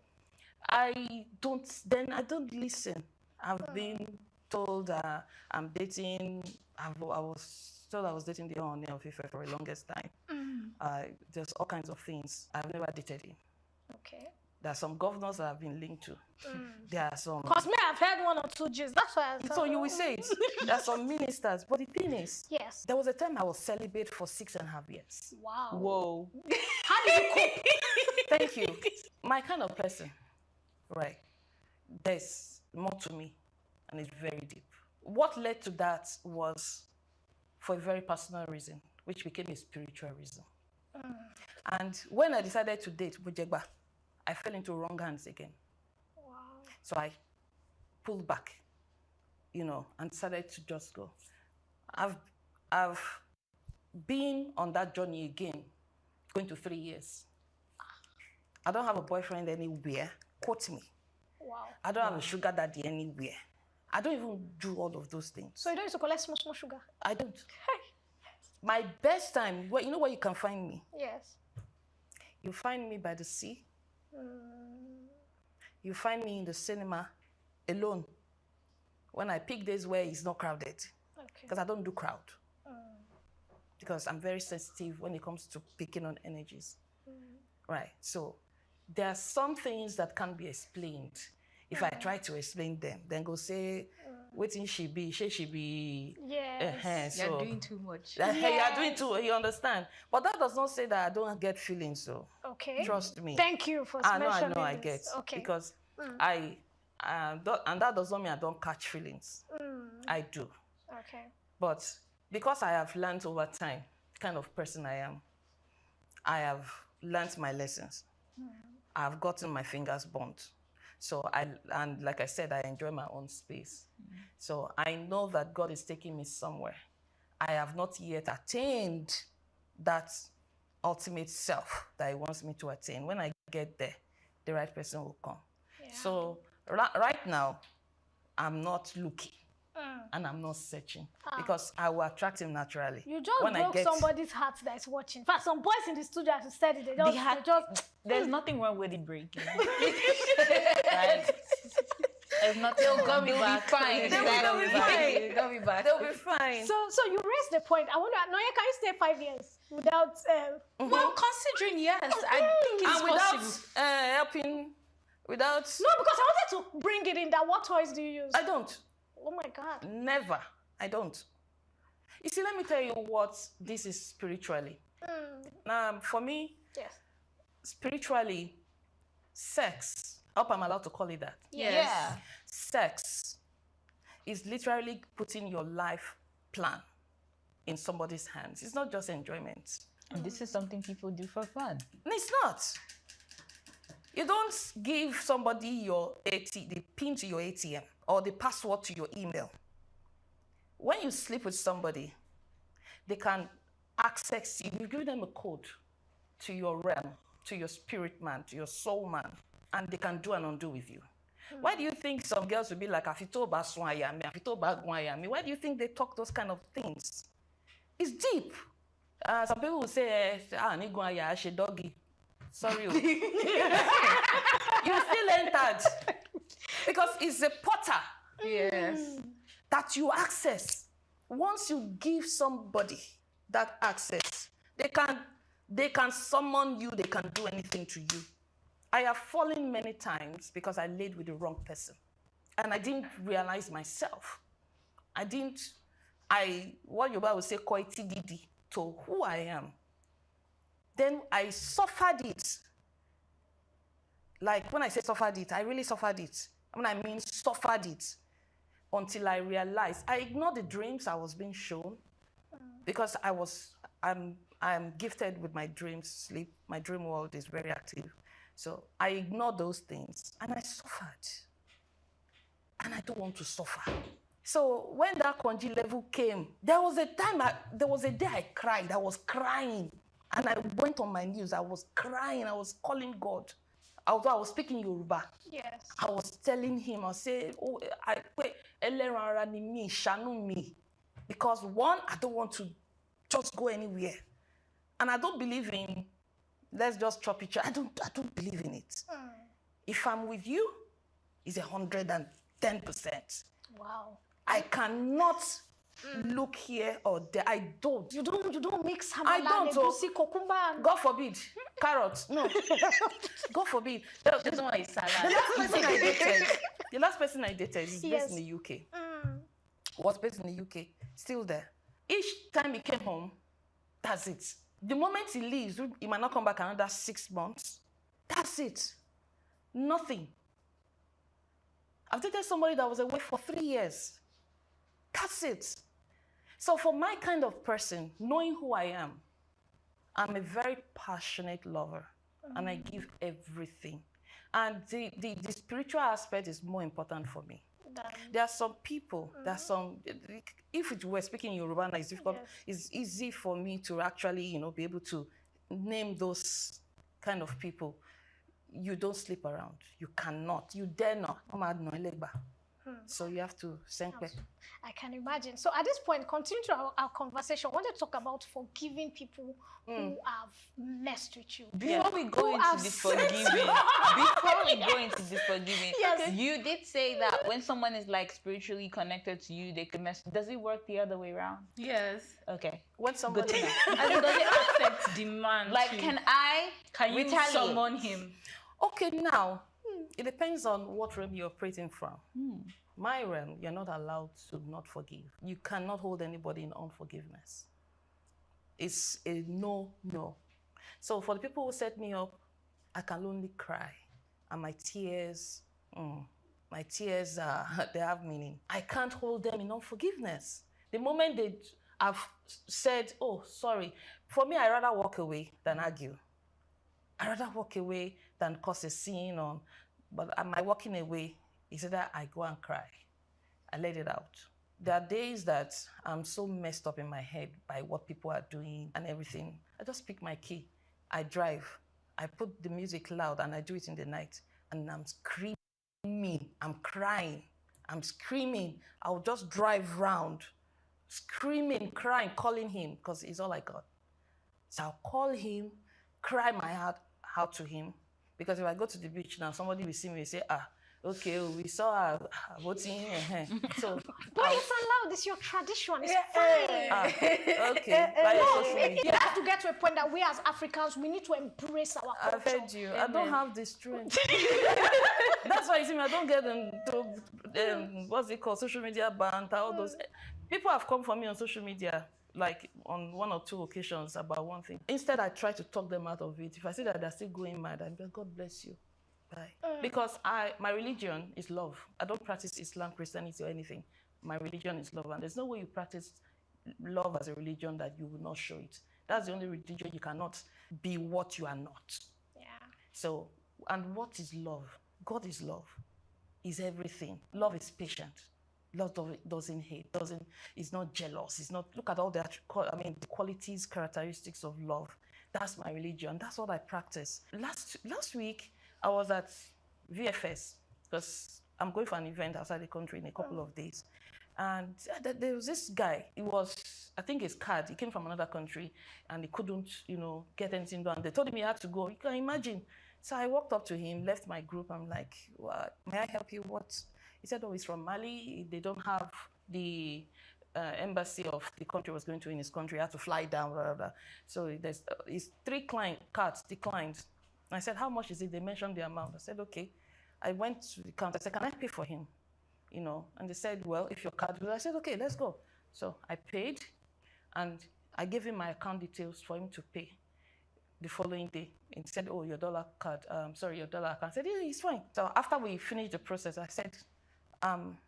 I don't listen. I've been told I'm dating, I was told I was dating the owner of Ife for the longest time. There's all kinds of things. I've never dated him. Okay. There are some governors that I've been linked to. There are some... Because me, I've heard 1 or 2 G's. That's why I... So you will say it. There are some ministers. But the thing is, yes, there was a time I was celibate for 6.5 years. Wow. Whoa. How did you cope? Thank you. My kind of person, right? There's more to me, and it's very deep. What led to that was for a very personal reason, which became a spiritual reason. And when I decided to date Bujegba, I fell into wrong hands again. Wow. So I pulled back, you know, and decided to just go. I've been on that journey again, going to 3 years. I don't have a boyfriend anywhere. Quote me. Wow. I don't have a sugar daddy anywhere. I don't even do all of those things. So you don't used to collect small sugar? I don't. My best time, you know where you can find me? Yes. You find me by the sea. You find me in the cinema alone. When I pick days where it's not crowded. Because I don't do crowd. Because I'm very sensitive when it comes to picking on energies. Right. So there are some things that can't be explained. If I try to explain them, then go say, waiting she be. Yes. So, You're doing too much. You're doing too, you understand? But that does not say that I don't get feelings, so okay. Trust me. Thank you for mentioning I get. Okay. Because and that does not mean I don't catch feelings. I do. Okay. But because I have learned over time the kind of person I am, I have learned my lessons. I've gotten my fingers burnt. So and like I said, I enjoy my own space. So I know that God is taking me somewhere. I have not yet attained that ultimate self that He wants me to attain. When I get there, the right person will come. Yeah. So right now, I'm not looking and I'm not searching because I will attract Him naturally. You just broke somebody's heart that is watching. In fact, some boys in the studio have said it. There's nothing wrong with it breaking. Like, there's nothing. They'll be fine. They'll be back. They'll be fine. So you raised the point. I wonder, Noya, can you stay 5 years without? Well, considering yes, I think it's possible. Helping, without. No, because I wanted to bring it in. That what toys do you use? I don't. Oh my God. Never. I don't. You see, let me tell you what this is spiritually. For me, yes, spiritually, sex, I hope I'm allowed to call it that. Yes. Yeah. Sex is literally putting your life plan in somebody's hands. It's not just enjoyment. And this is something people do for fun. It's not. You don't give somebody the PIN to your ATM or the password to your email. When you sleep with somebody, they can access you. You give them a code to your realm, to your spirit man, to your soul man, and they can do and undo with you. Why do you think some girls will be like, Afito ba swayami, Afito ba gwayami? Why do you think they talk those kind of things? It's deep. Some people will say, ni gwaya, she doggy. Sorry. You still entered. Because it's a portal. Yes. That you access. Once you give somebody that access, they can summon you, they can do anything to you. I have fallen many times because I laid with the wrong person. And I didn't realize myself. What Yoruba would say, koiti didi, to who I am. Then I suffered it. Like when I say suffered it, I really suffered it. When I mean suffered it, until I realized, I ignored the dreams I was being shown because I'm gifted with my dreams, sleep. My dream world is very active. So I ignored those things and I suffered. And I don't want to suffer. So when that Konji level came, there was a day I cried. I was crying. And I went on my knees. I was crying. I was calling God. Although I was speaking Yoruba. Yes. I was telling him, I said, oh, shanu me. Because one, I don't want to just go anywhere. And I don't believe in, let's just chop each other. I don't believe in it. If I'm with you, it's 110%. Wow. I cannot look here or there. I don't. You don't mix hamala, I don't. egusi, cucumber. God forbid. Carrots. No. God forbid. That's why it's salad. The last person I dated is based in the UK. Was based in the UK. Still there. Each time he came home, that's it. The moment he leaves, he might not come back another 6 months. That's it. Nothing. I've dated somebody that was away for 3 years. That's it. So for my kind of person, knowing who I am, I'm a very passionate lover and I give everything. And the spiritual aspect is more important for me. There are some people, if it were speaking Yoruba, it's difficult. It's easy for me to actually, be able to name those kind of people. You don't sleep around. You cannot. You dare not. So you have to senpe. I can imagine. So at this point, continue to our conversation. I want to talk about forgiving people who have messed with you. Before we go into the forgiving, you did say that when someone is like spiritually connected to you, they can mess. Does it work the other way around? Yes. Okay. When somebody does it affect demand? Like, can you retaliate? Summon him? Okay, now it depends on what realm you're operating from. My realm, you're not allowed to not forgive. You cannot hold anybody in unforgiveness. It's a no. So for the people who set me up, I can only cry. And my tears, they have meaning. I can't hold them in unforgiveness. The moment they have said, oh, sorry, for me, I'd rather walk away than argue. I'd rather walk away than cause a scene. But am I walking away? Is it that I go and cry? I let it out. There are days that I'm so messed up in my head by what people are doing and everything. I just pick my key. I drive. I put the music loud and I do it in the night. And I'm screaming. I'm crying. I'm screaming. I'll just drive round, screaming, crying, calling him because he's all I got. So I'll call him, cry my heart out to him. Because if I go to the beach now, somebody will see me and say, okay, we saw her voting. So, but it's allowed. It's your tradition. It's fine. Okay. You have to get to a point that we as Africans, we need to embrace our culture. I've heard you. Amen. I don't have the strength. That's why you see me. I don't get into what's it called, social media banter, all those. People have come for me on social media, like on 1 or 2 occasions about one thing. Instead, I try to talk them out of it. If I see that they're still going mad, I'm like, God bless you. Bye. Because my religion is love. I don't practice Islam, Christianity, or anything. My religion is love. And there's no way you practice love as a religion that you will not show it. That's the only religion you cannot be what you are not. Yeah. So, and what is love? God is love. Is everything. Love is patient. Love doesn't hate, is not jealous. It's not, look at all the qualities, characteristics of love. That's my religion. That's what I practice. Last week, I was at VFS because I'm going for an event outside the country in a couple of days. And there was this guy. I think his card, he came from another country and he couldn't, get anything done. They told him he had to go. You can imagine. So I walked up to him, left my group. I'm like, what? May I help you? What? He said, oh, he's from Mali. They don't have the embassy of the country was going to in his country. He had to fly down, blah, blah, blah. So his 3 cards declined. I said, how much is it? They mentioned the amount. I said, okay. I went to the counter. I said, can I pay for him? You know, and they said, well, if your card will. I said, okay, let's go. So I paid, and I gave him my account details for him to pay. The following day, he said, oh, your dollar card, sorry, your dollar account. I said, yeah, it's fine. So after we finished the process, I said,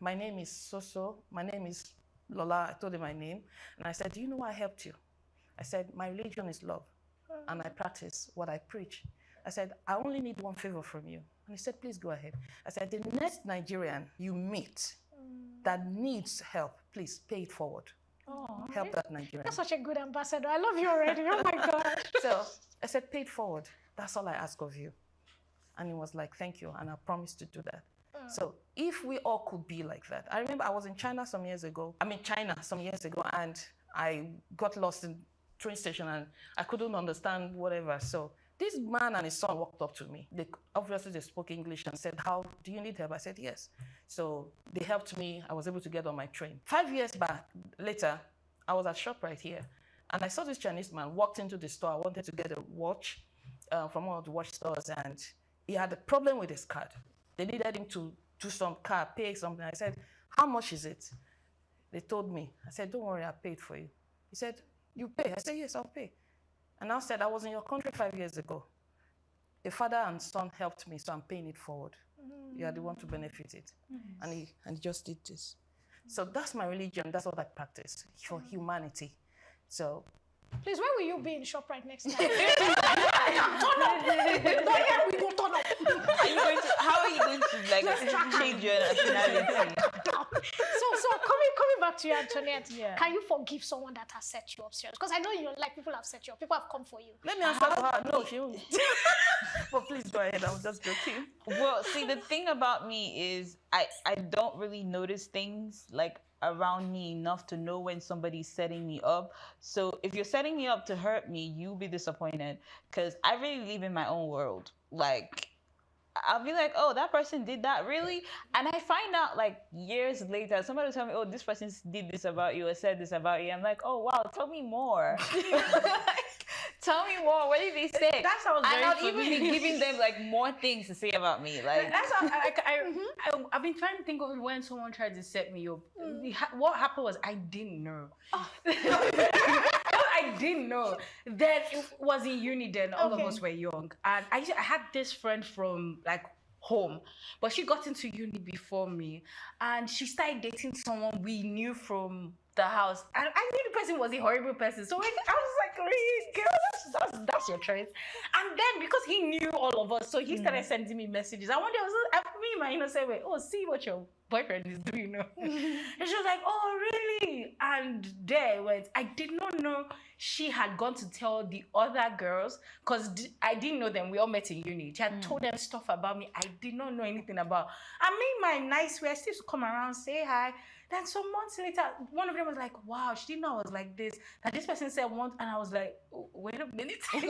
my name is so-so, my name is Lola. I told him my name. And I said, do you know why I helped you? I said, my religion is love, and I practice what I preach. I said, I only need one favor from you. And he said, please go ahead. I said, the next Nigerian you meet that needs help, please pay it forward. Oh, help that Nigerian. That's such a good ambassador. I love you already. Oh my God. So I said, pay it forward. That's all I ask of you. And he was like, thank you. And I promised to do that. So if we all could be like that. I remember I was in China some years ago, and I got lost in train station and I couldn't understand whatever. So this man and his son walked up to me. Obviously they spoke English and said, how, do you need help? I said, yes. So they helped me. I was able to get on my train. 5 years later, I was at ShopRite here, and I saw this Chinese man walked into the store. I wanted to get a watch from one of the watch stores, and he had a problem with his card. They needed him to do some card, pay something. I said, how much is it? They told me. I said, don't worry, I'll pay it for you. He said, you pay? I said, yes, I'll pay. And I said, I was in your country 5 years ago. A father and son helped me, so I'm paying it forward. You are the one to benefit it. And he just did this. So that's my religion. That's what I practice for humanity. So, please, where will you be in ShopRite next time? Turn up. We go turn up. How are you going to like change your nationality? So coming back to you, Antoinette, can you forgive someone that has set you up serious? Because I know in your life people have set you up. People have come for you. Let me answer for her. No, she won't. But please go ahead. I was just joking. Well, see, the thing about me is I don't really notice things like around me enough to know when somebody's setting me up. So if you're setting me up to hurt me, you'll be disappointed, because I really live in my own world. Like, I'll be like, oh, that person did that, really? And I find out like years later, somebody will tell me, oh, this person did this about you or said this about you. I'm like, oh, wow, tell me more. Tell me more. What did they say? That sounds very I'm not even giving them like more things to say about me. Like that's I've been trying to think of when someone tried to set me up. What happened was I didn't know. I didn't know. Then it was in uni. Then all of us were young, and I had this friend from like home, but she got into uni before me, and she started dating someone we knew from the house, and I knew the person was a horrible person. So I was like, really, girl, that's your choice. And then because he knew all of us, so he started sending me messages. I wonder, me in my innocent way, oh, see what your boyfriend is doing now. And she was like, oh, really? And there went. I did not know she had gone to tell the other girls, because I didn't know them. We all met in uni. She had told them stuff about me I did not know anything about. I made my nice way. I still used to come around, say hi. Then some months later, one of them was like, wow, she didn't know I was like this. That this person said once, and I was like, oh, wait a minute. I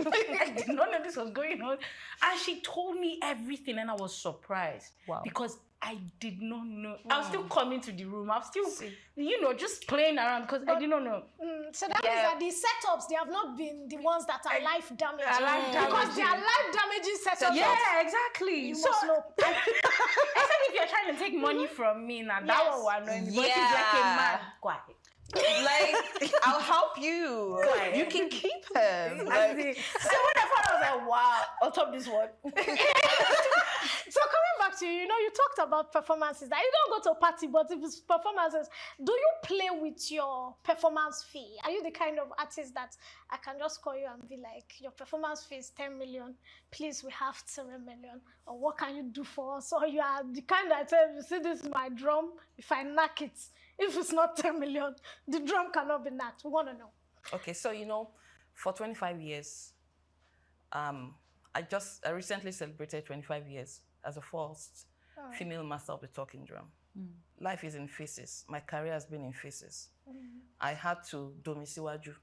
did not know this was going on. And she told me everything, and I was surprised. Wow. Because I did not know. Wow. I was still coming to the room. I was still, just playing around because I did not know. So that means that the setups, they have not been the ones that are life damaging. Because they are life damaging setups. Yeah, exactly. You must know. Except if you're trying to take money from me, now that one will annoy me. But she's like a man. Quiet. Like, I'll help you. You can keep him. So when I found out, I was like, wow, I'll top this one. So coming back to you talked about performances. That you don't go to a party, but if it's performances, do you play with your performance fee? Are you the kind of artist that I can just call you and be like, your performance fee is 10 million, please, we have 7 million, or what can you do for us? Or you are the kind that says, you see, this is my drum, if I knock it, if it's not 10 million, the drum cannot be knocked. We want to know. Okay, so for 25 years, I recently celebrated 25 years as a first female master of the talking drum. Life is in phases. My career has been in phases. I had to domisiwaju.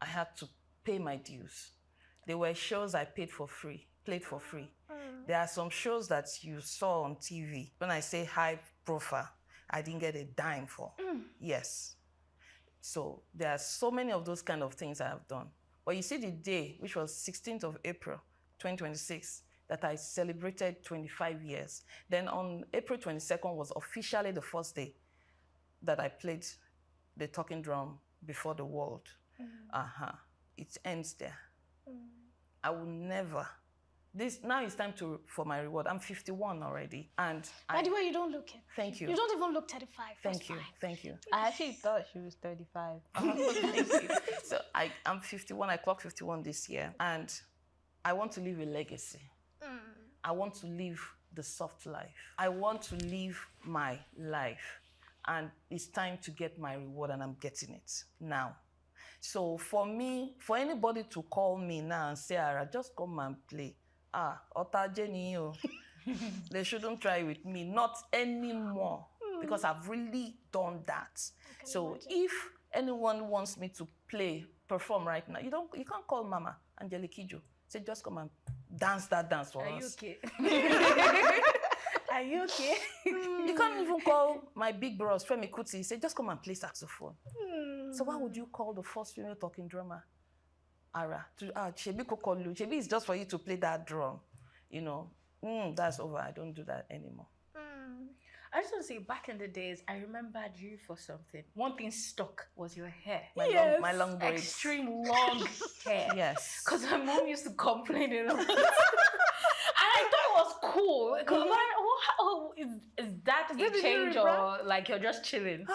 I had to pay my dues. There were shows I played for free. There are some shows that you saw on TV. When I say high profile, I didn't get a dime for. Yes. So there are so many of those kind of things I have done. But you see the day, which was 16th of April, 2026 that I celebrated 25 years. Then on April 22nd was officially the first day that I played the talking drum before the world. It ends there. I will never. Now it's time for my reward. I'm 51 already, and By the way, you don't look it. Thank you. You don't even look 35. Thank you. I actually thought she was 35. Thank you. So I'm 51. I clocked 51 this year, and I want to leave a legacy. I want to live the soft life. I want to live my life, and it's time to get my reward, and I'm getting it now. So for me, for anybody to call me now and say, Ara, just come and play. Ota Jenny, they shouldn't try with me, not anymore, because I've really done that. So if anyone wants me to perform right now, you can't call Mama Angelique Kijo. Say, just come and dance that dance for us. Are you okay? Are you okay? You can't even call my big bros, Femi Kuti, say, just come and play saxophone. So why would you call the first female talking drummer Ara? Shebi Kokolu. Shebi is just for you to play that drum. That's over. I don't do that anymore. I just want to say, back in the days, I remembered you for something. One thing stuck was your hair. My long braids. Extreme long hair. Yes. Because my mom used to complain a lot. And I thought it was cool. Because is that a change or like you're just chilling?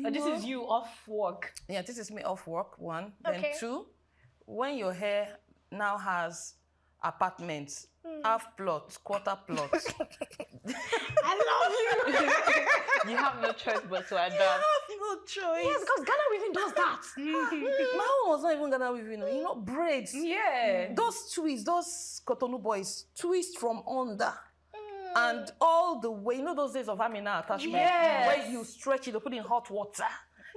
Or this is you off work? Yeah, this is me off work, one. Then Okay. two, when your hair now has apartments, half plot, quarter plot. I love you. You have no choice but to adapt. No choice. Yes, because Ghana weaving does that. My own was not even Ghana weaving, braids. Yeah. Those twists, those Cotonou boys, twist from under. And all the way, those days of Amina attachment, Yes. where you stretch it, you put it in hot water.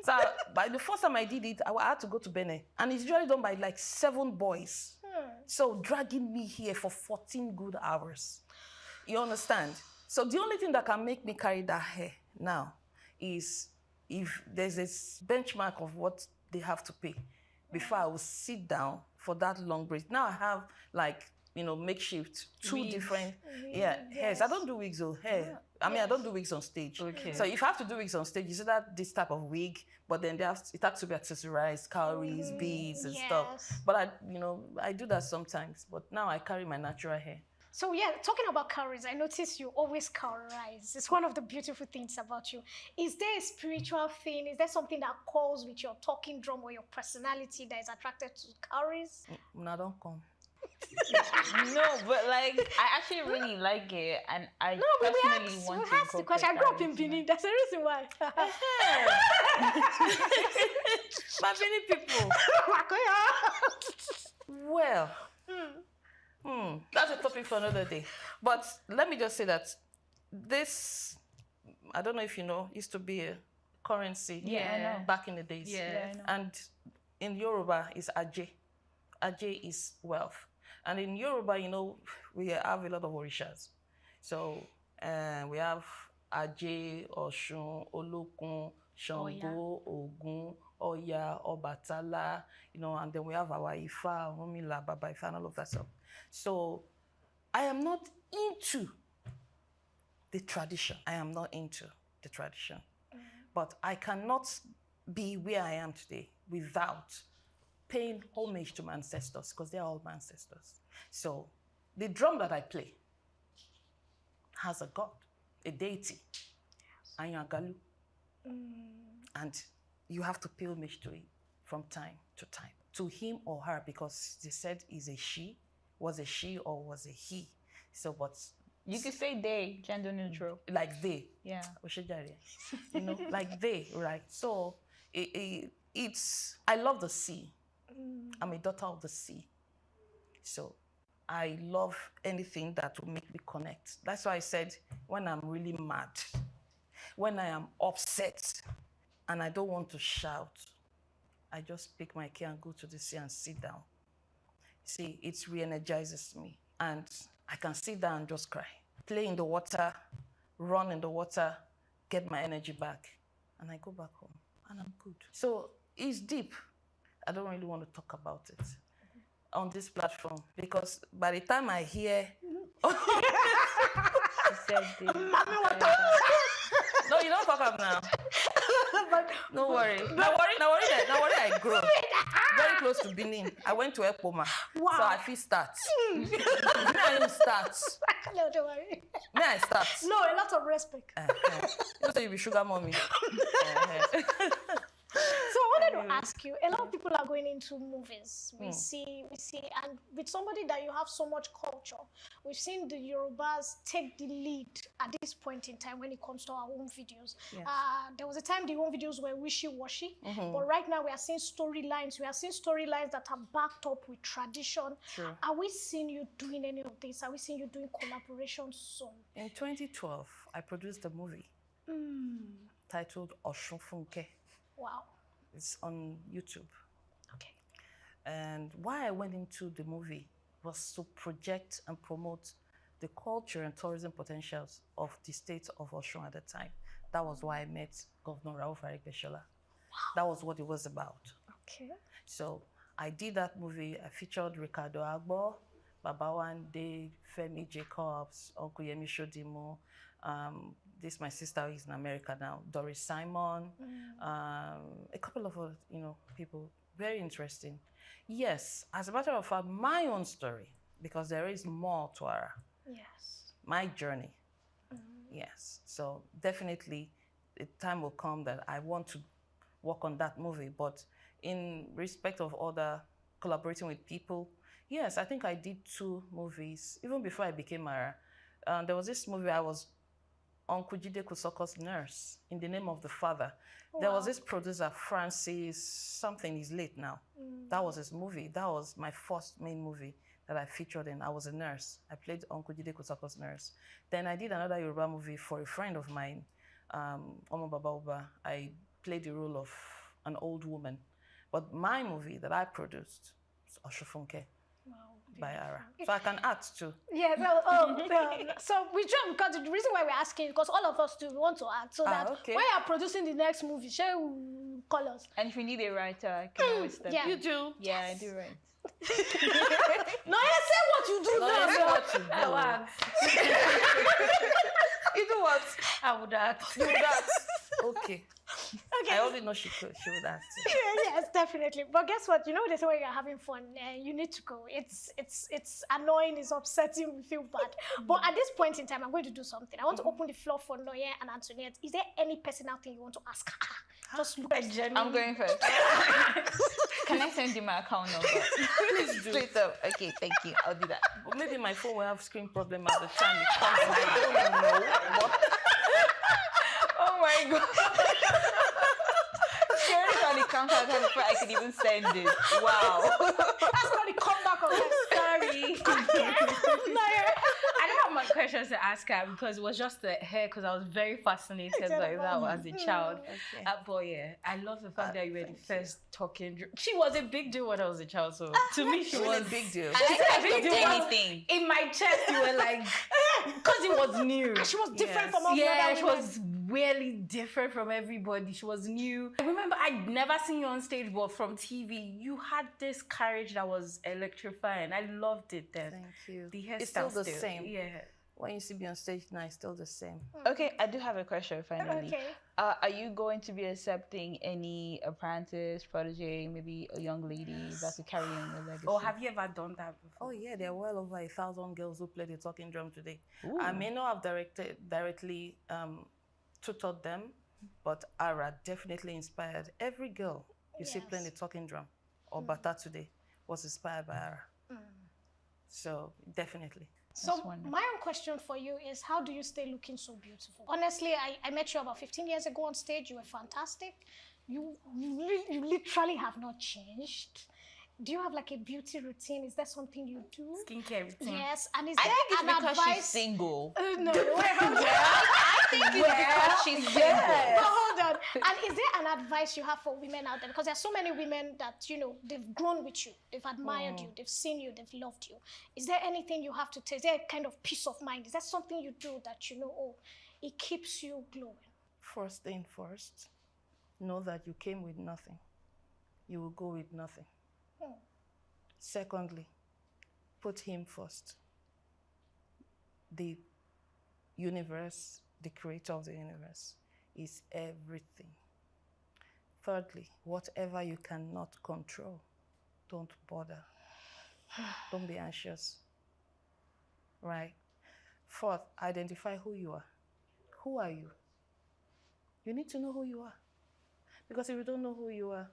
So by the first time I did it, I had to go to Benin. And it's usually done by like 7 boys. So dragging me here for 14 good hours. You understand? So the only thing that can make me carry that hair now is if there's this benchmark of what they have to pay before I will sit down for that long braid. Now I have makeshift, 2 Wigs. different hairs. I don't do wigs or hair. I don't do wigs on stage. Okay. So if I have to do wigs on stage, you see that this type of wig, but then it has to be accessorized, cowries, beads, and stuff. But I do that sometimes. But now I carry my natural hair. So yeah, talking about cowries, I notice you always cowrize. It's one of the beautiful things about you. Is there a spiritual thing? Is there something that calls with your talking drum or your personality that is attracted to cowries? No, don't come. No, but I actually really like it, and I personally want to ask the question. I grew up in Benin. That's the reason why. My Benin people. Well, that's a topic for another day. But let me just say that this, I don't know if you know, used to be a currency back in the days. Yeah. And in Yoruba, it's Aje. Aje is wealth. And in Yoruba, we have a lot of orishas. So we have Aje, Oshun, Olokun, Shango, Ogun, Oya, Obatala, and then we have our Ifa, Omila, Baba Ifa, and all of that stuff. So I am not into the tradition. But I cannot be where I am today without paying homage to my ancestors, because they're all my ancestors. So the drum that I play has a god, a deity, Anyagalu. And you have to pay homage to it from time to time, to him or her, because they said is a she, was a she or was a he. So, but you could say they, gender neutral. Like they. Yeah. Like they, right? So it's, I love the sea. I'm a daughter of the sea. So I love anything that will make me connect. That's why I said when I'm really mad, when I am upset and I don't want to shout, I just pick my key and go to the sea and sit down. See, it re-energizes me. And I can sit down and just cry. Play in the water, run in the water, get my energy back. And I go back home and I'm good. So it's deep. I don't really want to talk about it. on this platform because by the time I hear, She said this. no, you don't talk up now. No worry. No worry. I grow very close to Benin. I went to Ekpoma, so I feel start. May I start? No, don't worry. May I start? No, a lot of respect. You say you be sugar mommy. So I wanted to ask you, a lot of people are going into movies. We see, and with somebody that you have so much culture, we've seen the Yorubas take the lead at this point in time when it comes to our home videos. Yes. There was a time the home videos were wishy-washy, but right now we are seeing storylines. We are seeing storylines that are backed up with tradition. Sure. Are we seeing you doing any of this? Are we seeing you doing collaborations soon? In 2012, I produced a movie titled Oshun Funke. Wow. It's on YouTube. Okay. And why I went into the movie was to project and promote the culture and tourism potentials of the state of Osun at the time. That was why I met Governor Rauf Aregbesola. That was what it was about. Okay. So I did that movie. I featured Ricardo Agbo, Babawande, Femi Jacobs, Uncle Yemi Shodimo. This my sister who is in America now, Doris Simon, a couple of other, people. Very interesting. Yes, as a matter of fact, my own story, because there is more to her. Yes. My journey. Yes. So definitely, the time will come that I want to work on that movie. But in respect of other collaborating with people, yes, I think I did 2 movies even before I became Mara. There was this movie I was Uncle Jide Kusoko's nurse, In the Name of the Father. Wow. There was this producer, Francis, something, he's late now. That was his movie. That was my first main movie that I featured in. I was a nurse. I played Uncle Jide Kusoko's nurse. Then I did another Yoruba movie for a friend of mine, Omo Baba Oba. I played the role of an old woman. But my movie that I produced was Oshofunke. Wow. By Ara. So I can act too. Yeah, well, so we try, because the reason why we're asking, because all of us do want to act, so that when you're producing the next movie, share call us. And if you need a writer, I can always step yeah. in. You do? Yeah, I do write. No, say what you do. No, say what you do. I will act. You do what? I would act. You would act. Okay. I already know she would act. Yes, definitely. But guess what? You know, they say when you're having fun, you need to go. It's annoying, it's upsetting, we feel bad. But at this point in time, I'm going to do something. I want to open the floor for Noye and Antoinette. Is there any personal thing you want to ask? Just look at Jenny. I'm going first. Can I send you my account number? Please do. Straight up. Okay, thank you. I'll do that. But maybe my phone will have screen problem at the time it comes. I don't know. But Oh my God. She already got the contact before I could even send it. Wow. That's not the comeback of it. Sorry. I don't have much questions to ask her because it was just the hair, because I was very fascinated by that as a child. Okay. But yeah, I love the fact that you were the first talking. She was a big deal when I was a child, so to me she was a big deal. I like anything. In my chest, you were like, because it was new. She was different from all the Yeah, other she women. was really different from everybody. She was new. I remember I'd never seen you on stage, but from TV, you had this courage that was electrifying. I loved it then. Thank you. The hairstyle It's still the same. Yeah. When you see me on stage now, it's still the same. Okay, I do have a question finally. Okay. Are you going to be accepting any apprentice, protege, maybe a young lady that could carry on your legacy? Or have you ever done that before? Oh yeah, there are well over 1,000 girls who play the talking drum today. Ooh. I may not have directly tutored them, but Ara definitely inspired every girl you see playing the talking drum or bata today was inspired by Ara. So definitely. So my own question for you is, how do you stay looking so beautiful? Honestly, I met you about 15 years ago on stage. You were fantastic. You literally have not changed. Do you have like a beauty routine? Is that something you do? Skincare routine. Yes. And is I there think it's an because advice? she's single. No. I think it's because she's single. But hold on. And is there an advice you have for women out there? Because there are so many women that, they've grown with you. They've admired you. They've seen you. They've loved you. Is there anything you have to take? Is there a kind of peace of mind? Is that something you do that it keeps you glowing? First thing first, know that you came with nothing. You will go with nothing. Secondly, put him first. The universe, the creator of the universe, is everything. Thirdly, whatever you cannot control, don't bother. Don't be anxious. Right? Fourth, identify who you are. Who are you? You need to know who you are. Because if you don't know who you are,